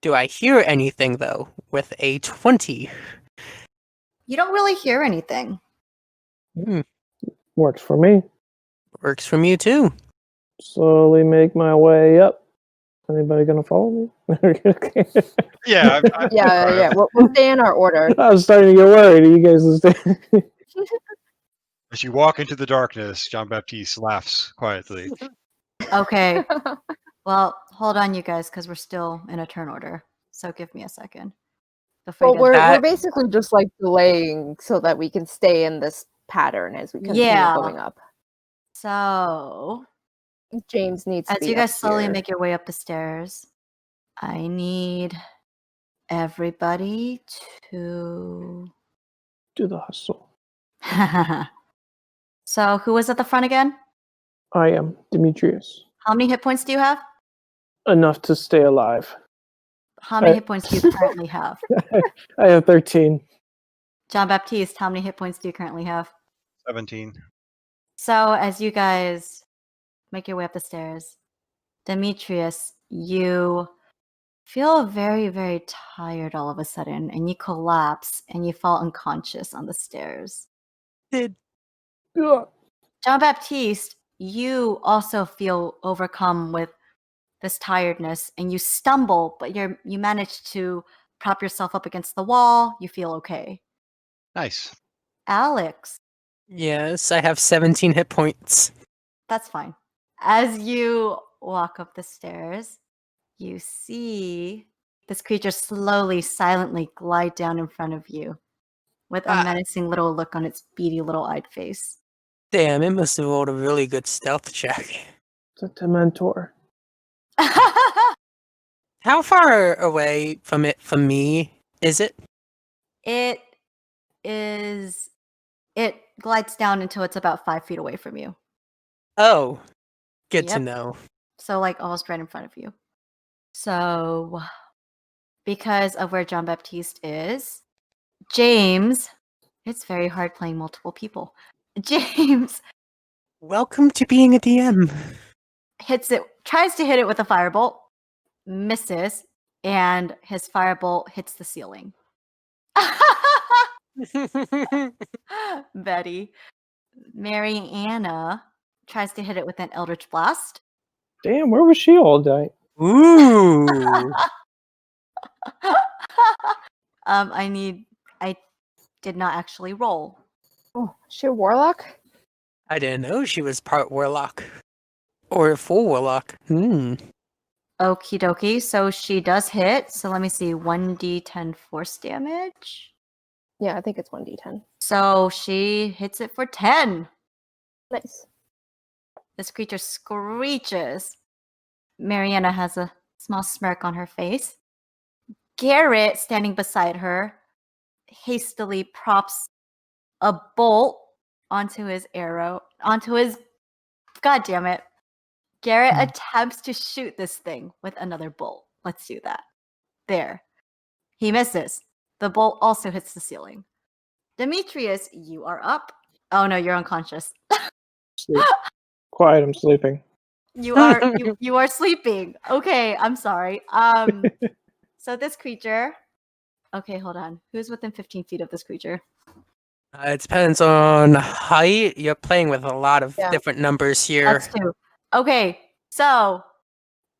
Do I hear anything though with a 20? You don't really hear anything. Works for me. Works for me too. Slowly make my way up. Anybody gonna follow me? Okay. Yeah. Yeah. We'll stay in our order. I was starting to get worried. Are you guys listening? As you walk into the darkness, John Baptiste laughs quietly. Okay. Well, hold on, you guys, because we're still in a turn order. So give me a second. Before Well, you guys- we're basically just like delaying so that we can stay in this pattern as we continue going up. So James needs to as be you guys up slowly here. make your way up the stairs, I need everybody to. Do the hustle. So who was at the front again? I am Demetrius. How many hit points do you have? Enough to stay alive. How many hit points do you currently have? I have 13. John Baptiste, how many hit points do you currently have? 17. So as you guys make your way up the stairs, Demetrius, you feel very, very tired all of a sudden, and you collapse and you fall unconscious on the stairs. Ugh. John Baptiste, you also feel overcome with this tiredness, and you stumble, but you manage to prop yourself up against the wall. You feel okay. Nice. Alex, Yes, I have 17 hit points. that's fine. As you walk up the stairs, you see this creature slowly, silently glide down in front of you with a menacing little look on its beady little eyed face. Damn, it must have rolled a really good stealth check. It's a Dementor. How far away from me is it? It glides down until it's about 5 feet away from you. Oh, good to Yep. know. So, like, almost right in front of you. So, because of where John Baptiste is, James, it's very hard playing multiple people. James Welcome to being a DM. tries to hit it with a firebolt, misses, and his firebolt hits the ceiling. Betty. Mariana tries to hit it with an Eldritch Blast. Damn, where was she all day? Ooh. I did not actually roll. Oh, she a warlock? I didn't know she was part warlock. Or a full warlock. Okie dokie. So she does hit. So let me see. 1d10 force damage. Yeah, I think it's 1d10. So she hits it for 10. Nice. This creature screeches. Mariana has a small smirk on her face. Garrett, standing beside her, hastily props a bolt onto his arrow. God damn it. Garrett attempts to shoot this thing with another bolt. Let's do that. There. He misses. The bolt also hits the ceiling. Demetrius, you are up. Oh no, you're unconscious. Sleep. Quiet, I'm sleeping. You are sleeping. Okay, I'm sorry. So this creature. Okay, hold on. Who's within 15 feet of this creature? It depends on height. You're playing with a lot of Yeah. different numbers here. That's 2. Okay, so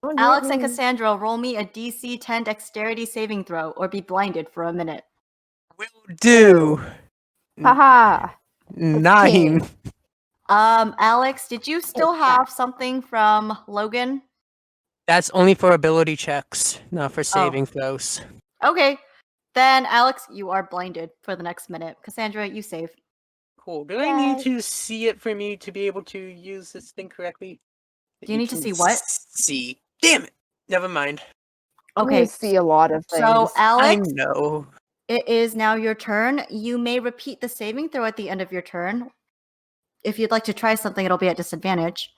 Don't Alex hit and me. Cassandra, roll me a DC 10 dexterity saving throw or be blinded for a minute. Will do. Haha. 9. 15. Alex, did you still have something from Logan? That's only for ability checks, not for saving throws. Okay, then Alex, you are blinded for the next minute. Cassandra, you save. Cool. Do I need Yay. to see it for me to be able to use this thing correctly? Do you need to can see what? See. Damn it. Never mind. Okay, You see a lot of things. so I Alex, know. it is now your turn. You may repeat the saving throw at the end of your turn. If you'd like to try something, it'll be at disadvantage.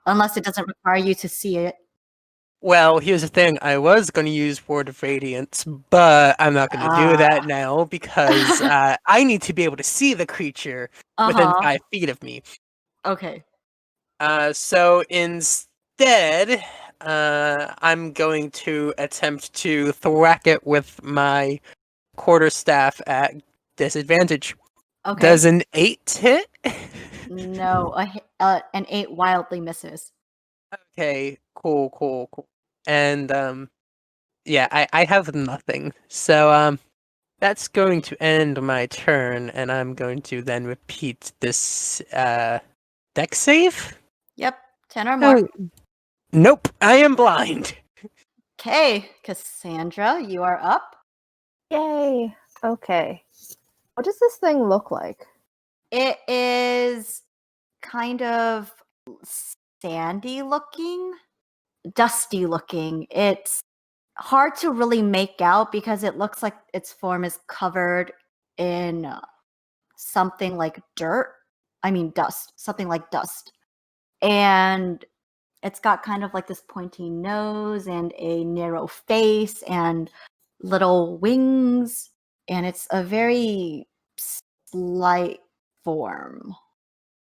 Unless it doesn't require you to see it. Well, here's the thing. I was going to use Ward of Radiance, but I'm not going to do that now because I need to be able to see the creature within 5 feet of me. Okay. So instead, I'm going to attempt to thwack it with my quarterstaff at disadvantage. Okay. Does an 8 hit? No, an 8 wildly misses. Okay, cool. And yeah, I have nothing. So that's going to end my turn, and I'm going to then repeat this deck save? Yep, 10 or more. Nope, I am blind. Okay, Cassandra, you are up. Yay. Okay. What does this thing look like? It is kind of sandy looking, dusty looking. It's hard to really make out because it looks like its form is covered in something like dirt. I mean, dust, something like dust. And it's got kind of like this pointy nose and a narrow face and little wings. And it's a very slight form.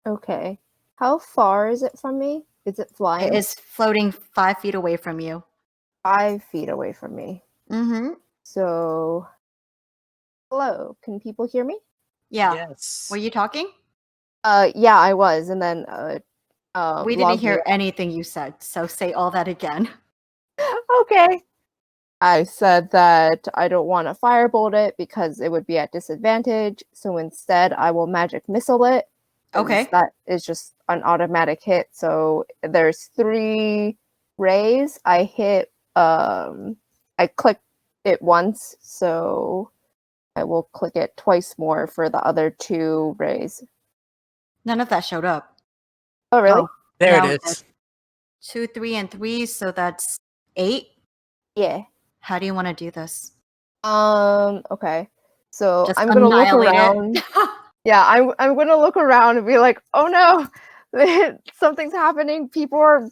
Okay. How far is it from me? Is it flying? It is floating 5 feet away from you. 5 feet away from me. Mm-hmm. So, hello. Can people hear me? Yeah. Yes. Were you talking? Yeah, I was, and then We didn't hear anything you said, so say all that again. Okay. I said that I don't want to firebolt it because it would be at disadvantage, so instead I will magic missile it. 'cause Okay. That is just an automatic hit. So there's 3 rays. I hit I clicked it once, so I will click it twice more for the other 2 rays. None of that showed up. Oh really? Oh, There now it it is. 2, 3, and 3, so that's 8. Yeah. How do you want to do this? Okay. So Just I'm gonna look annihilate around. it? Yeah, I'm gonna look around and be like, oh no, something's happening. People are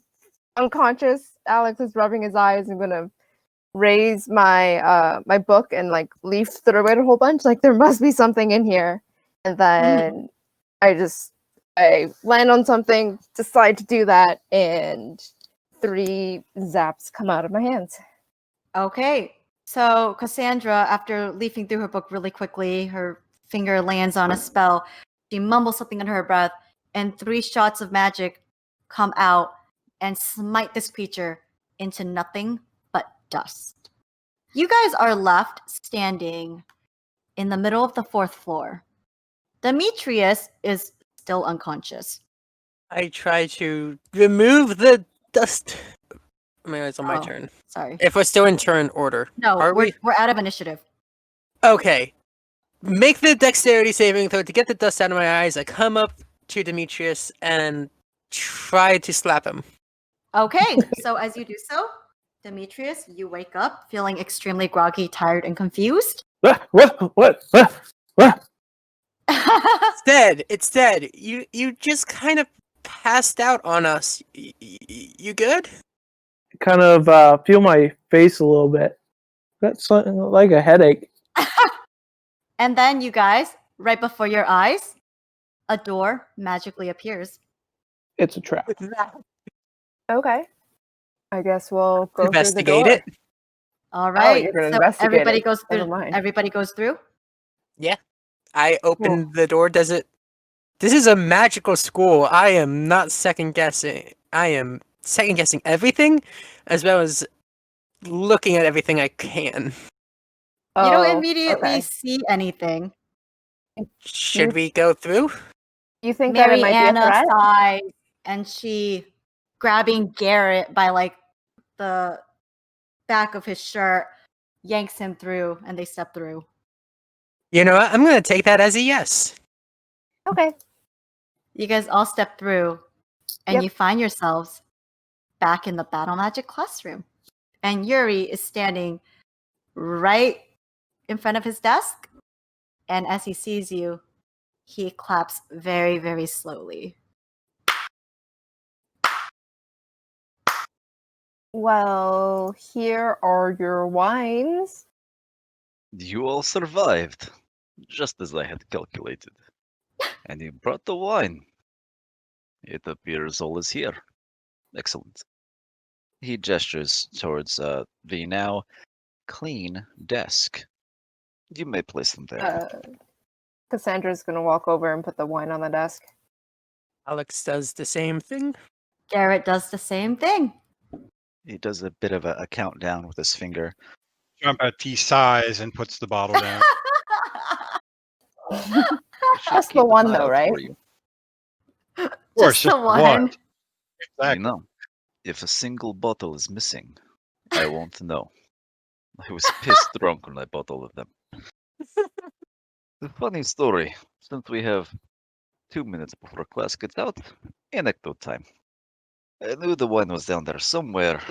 unconscious. Alex is rubbing his eyes. I'm gonna raise my my book and like leaf through it a whole bunch. Like there must be something in here. And then I land on something, decide to do that, and 3 zaps come out of my hands. Okay. So Cassandra, after leafing through her book really quickly, her finger lands on a spell. She mumbles something under her breath, and 3 shots of magic come out and smite this creature into nothing but dust. You guys are left standing in the middle of the 4th floor. Demetrius is still unconscious. I try to remove the dust. It's on my Oh. turn. Sorry. If we're still in turn order. No, Are we're we? out of initiative. Okay. Make the dexterity saving throw to get the dust out of my eyes. I come up to Demetrius and try to slap him. Okay, so as you do so, Demetrius, you wake up feeling extremely groggy, tired, and confused. What? It's dead. You just kind of passed out on us. You good? Kind of feel my face a little bit. That's like a headache. And then you guys, right before your eyes, a door magically appears. It's a trap. Okay. I guess we'll go Investigate through the it. door. All right. you're gonna so investigate everybody it. goes through. Never mind. Everybody goes through. I open the door. Does it? This is a magical school. I am not second guessing. I am second guessing everything, as well as looking at everything I can. You don't Oh, immediately okay. see anything. Should we go through? You think that it might be a Mariana threat? sighs, and she, grabbing Garrett by like the back of his shirt, yanks him through, and they step through. You know what? I'm gonna take that as a yes. Okay. You guys all step through, and Yep. you find yourselves back in the Battle Magic classroom. And Yuri is standing right in front of his desk. And as he sees you, he claps very, very slowly. Well, here are your wines. You all survived, just as I had calculated. And you brought the wine. It appears all is here. Excellent. He gestures towards the now clean desk. You may place them there. Cassandra's gonna walk over and put the wine on the desk. Alex does the same thing. Garrett does the same thing. He does a bit of a countdown with his finger. Jean-Baptiste sighs and puts the bottle down. I should That's keep the an one, eye though, out right? for you. Of course, Just the one. You Exactly. know, if a single bottle is missing, I won't know. I was pissed drunk when I bought all of them. The funny story, since we have 2 minutes before class gets out, anecdote time. I knew the wine was down there somewhere,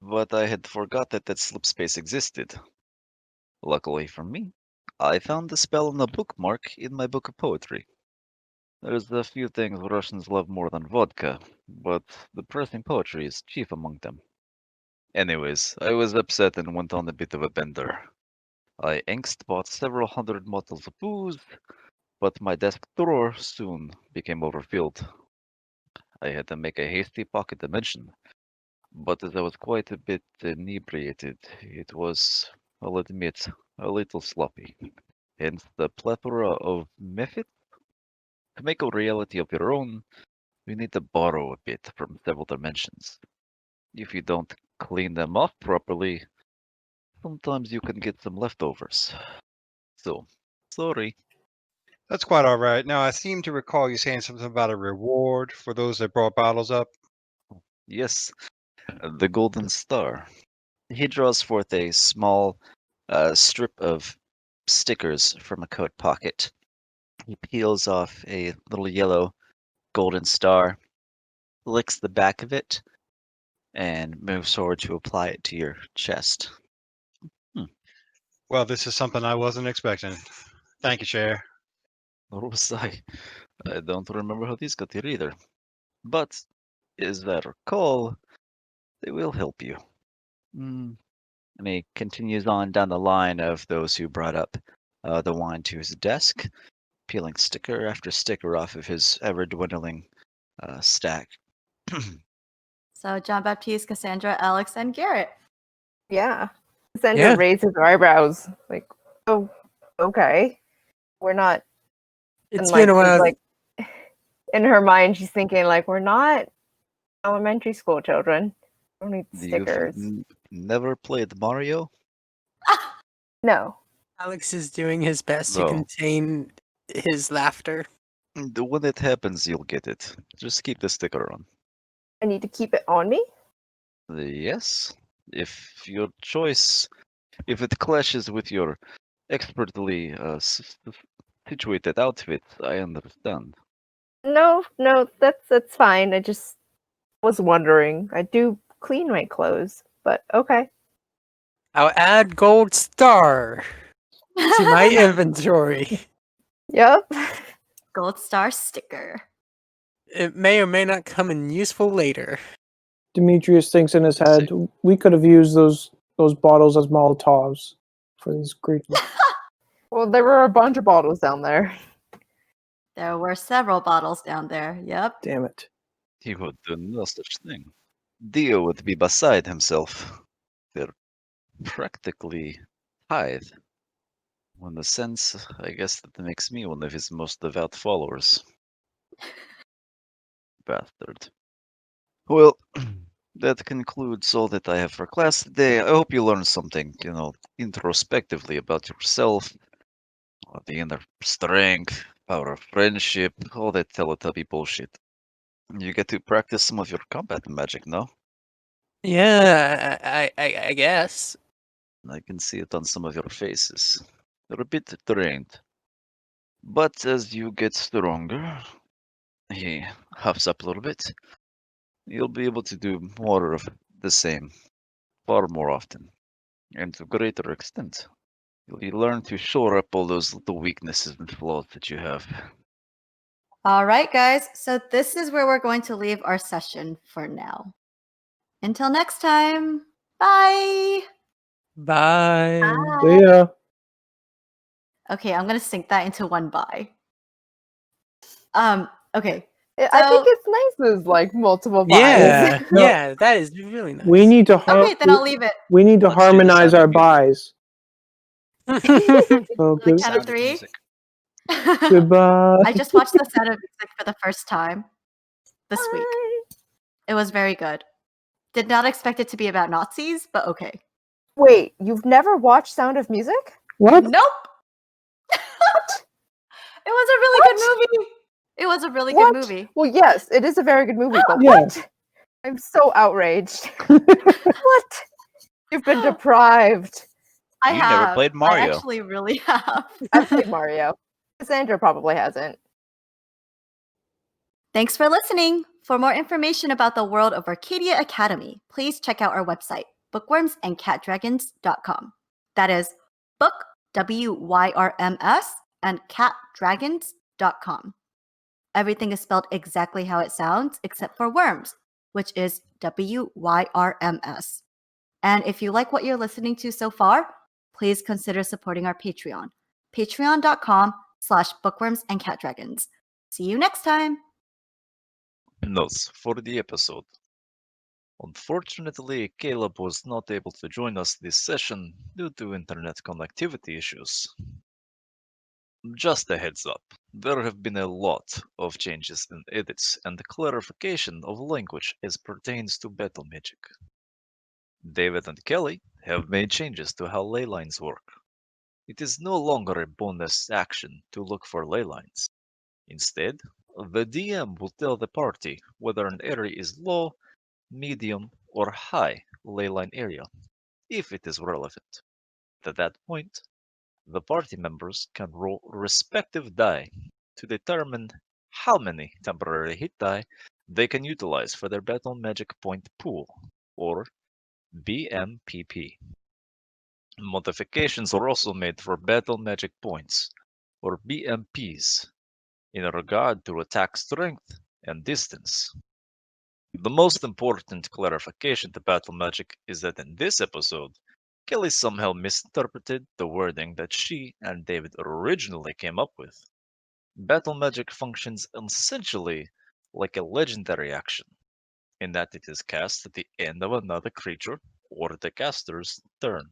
but I had forgotten that slip space existed. Luckily for me, I found the spell on a bookmark in my book of poetry. There's a few things Russians love more than vodka, but the pressing poetry is chief among them. Anyways, I was upset and went on a bit of a bender. I angst bought several hundred bottles of booze, but my desk drawer soon became overfilled. I had to make a hasty pocket dimension, but as I was quite a bit inebriated, it was, I'll admit, a little sloppy. Hence the plethora of methods. To make a reality of your own, you need to borrow a bit from several dimensions. If you don't clean them off properly, sometimes you can get some leftovers. So, sorry. That's quite all right. Now, I seem to recall you saying something about a reward for those that brought bottles up. Yes, the golden star. He draws forth a small strip of stickers from a coat pocket. He peels off a little yellow golden star, licks the back of it, and moves forward to apply it to your chest. Well, this is something I wasn't expecting. Thank you, Cher. Nor was I. I don't remember how these got here either. But, as I recall, they will help you. And he continues on down the line of those who brought up the wine to his desk, peeling sticker after sticker off of his ever-dwindling stack. So Jean-Baptiste, Cassandra, Alex, and Garrett. Yeah. Cassandra Yeah. raises her eyebrows. Like, oh, okay. We're not. It's and, been a while. Like, in her mind, she's thinking, like, we're not elementary school children. We don't need stickers. You've never played Mario? No. Alex is doing his best to No. contain his laughter. When it happens, you'll get it. Just keep the sticker on. I need to keep it on me? Yes, if your choice, if it clashes with your expertly situated outfit, I understand. No, that's fine. I just was wondering. I do clean my clothes, but okay. I'll add gold star to my inventory. Yep. Gold star sticker. It may or may not come in useful later. Demetrius thinks in his head, we could have used those bottles as Molotovs for these creatures. Well, there were a bunch of bottles down there. There were several bottles down there. Yep. Damn it. He would do no such thing. Dio would be beside himself. They're practically tithe. In a sense, I guess that makes me one of his most devout followers. Bastard. Well, that concludes all that I have for class today. I hope you learned something, introspectively about yourself, the inner strength, power of friendship, all that Teletubby bullshit. You get to practice some of your combat magic, no? Yeah, I guess. I can see it on some of your faces. You're a bit drained. But as you get stronger, he huffs up a little bit, you'll be able to do more of the same, far more often, and to a greater extent. You'll learn to shore up all those little weaknesses and flaws that you have. All right, guys. So this is where we're going to leave our session for now. Until next time. Bye. Bye. See ya. Okay, I'm gonna sync that into one bye. Okay. I think So- it's nice as like multiple buys. Yeah, No. yeah, that is really nice. We need to Okay, then I'll leave it. we need to Let's do this harmonize out our of buys. So On the good. count of three. Goodbye. I just watched the Sound of Music for the first time this week. It was very good. Did not expect it to be about Nazis, but okay. Wait, you've never watched Sound of Music? What? Nope. It was a really good movie. It was a really What? good movie. Well, yes, it is a very good movie, but Yeah. what? I'm so outraged. What? You've been deprived. I You have. never played I Mario. actually really have. I've played Mario. Cassandra probably hasn't. Thanks for listening. For more information about the world of Arcadia Academy, please check out our website, bookwyrmsandcatdragons.com. That is book, W-Y-R-M-S, and catdragons.com. Everything is spelled exactly how it sounds, except for worms, which is W-Y-R-M-S. And if you like what you're listening to so far, please consider supporting our Patreon, patreon.com/bookwyrmsandcatdragons. See you next time. Notes for the episode. Unfortunately, Caleb was not able to join us this session due to internet connectivity issues. Just a heads up, there have been a lot of changes in edits and clarification of language as pertains to battle magic. David and Kelly have made changes to how ley lines work. It is no longer a bonus action to look for ley lines. Instead, the DM will tell the party whether an area is low, medium, or high ley line area, if it is relevant. At that point, the party members can roll respective die to determine how many temporary hit die they can utilize for their battle magic point pool, or BMPP. Modifications are also made for battle magic points, or BMPs, in regard to attack strength and distance. The most important clarification to battle magic is that in this episode, Kelly somehow misinterpreted the wording that she and David originally came up with. Battle magic functions essentially like a legendary action, in that it is cast at the end of another creature or the caster's turn.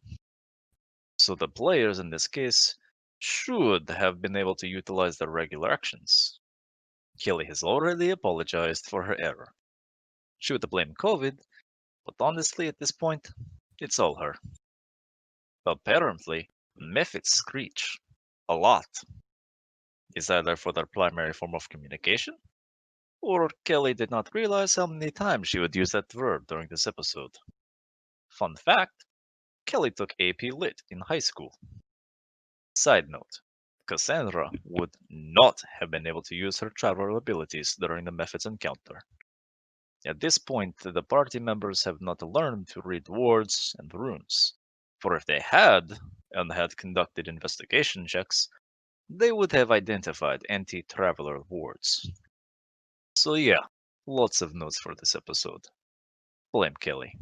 So the players in this case should have been able to utilize their regular actions. Kelly has already apologized for her error. She would blame COVID, but honestly at this point, it's all her. Apparently, mephits screech. A lot. Is either for their primary form of communication, or Kelly did not realize how many times she would use that verb during this episode. Fun fact, Kelly took AP Lit in high school. Side note, Cassandra would not have been able to use her travel abilities during the Mephits encounter. At this point, the party members have not learned to read words and runes, for if they had, and had conducted investigation checks, they would have identified anti-traveler words. So yeah, lots of notes for this episode. Blame Kelly.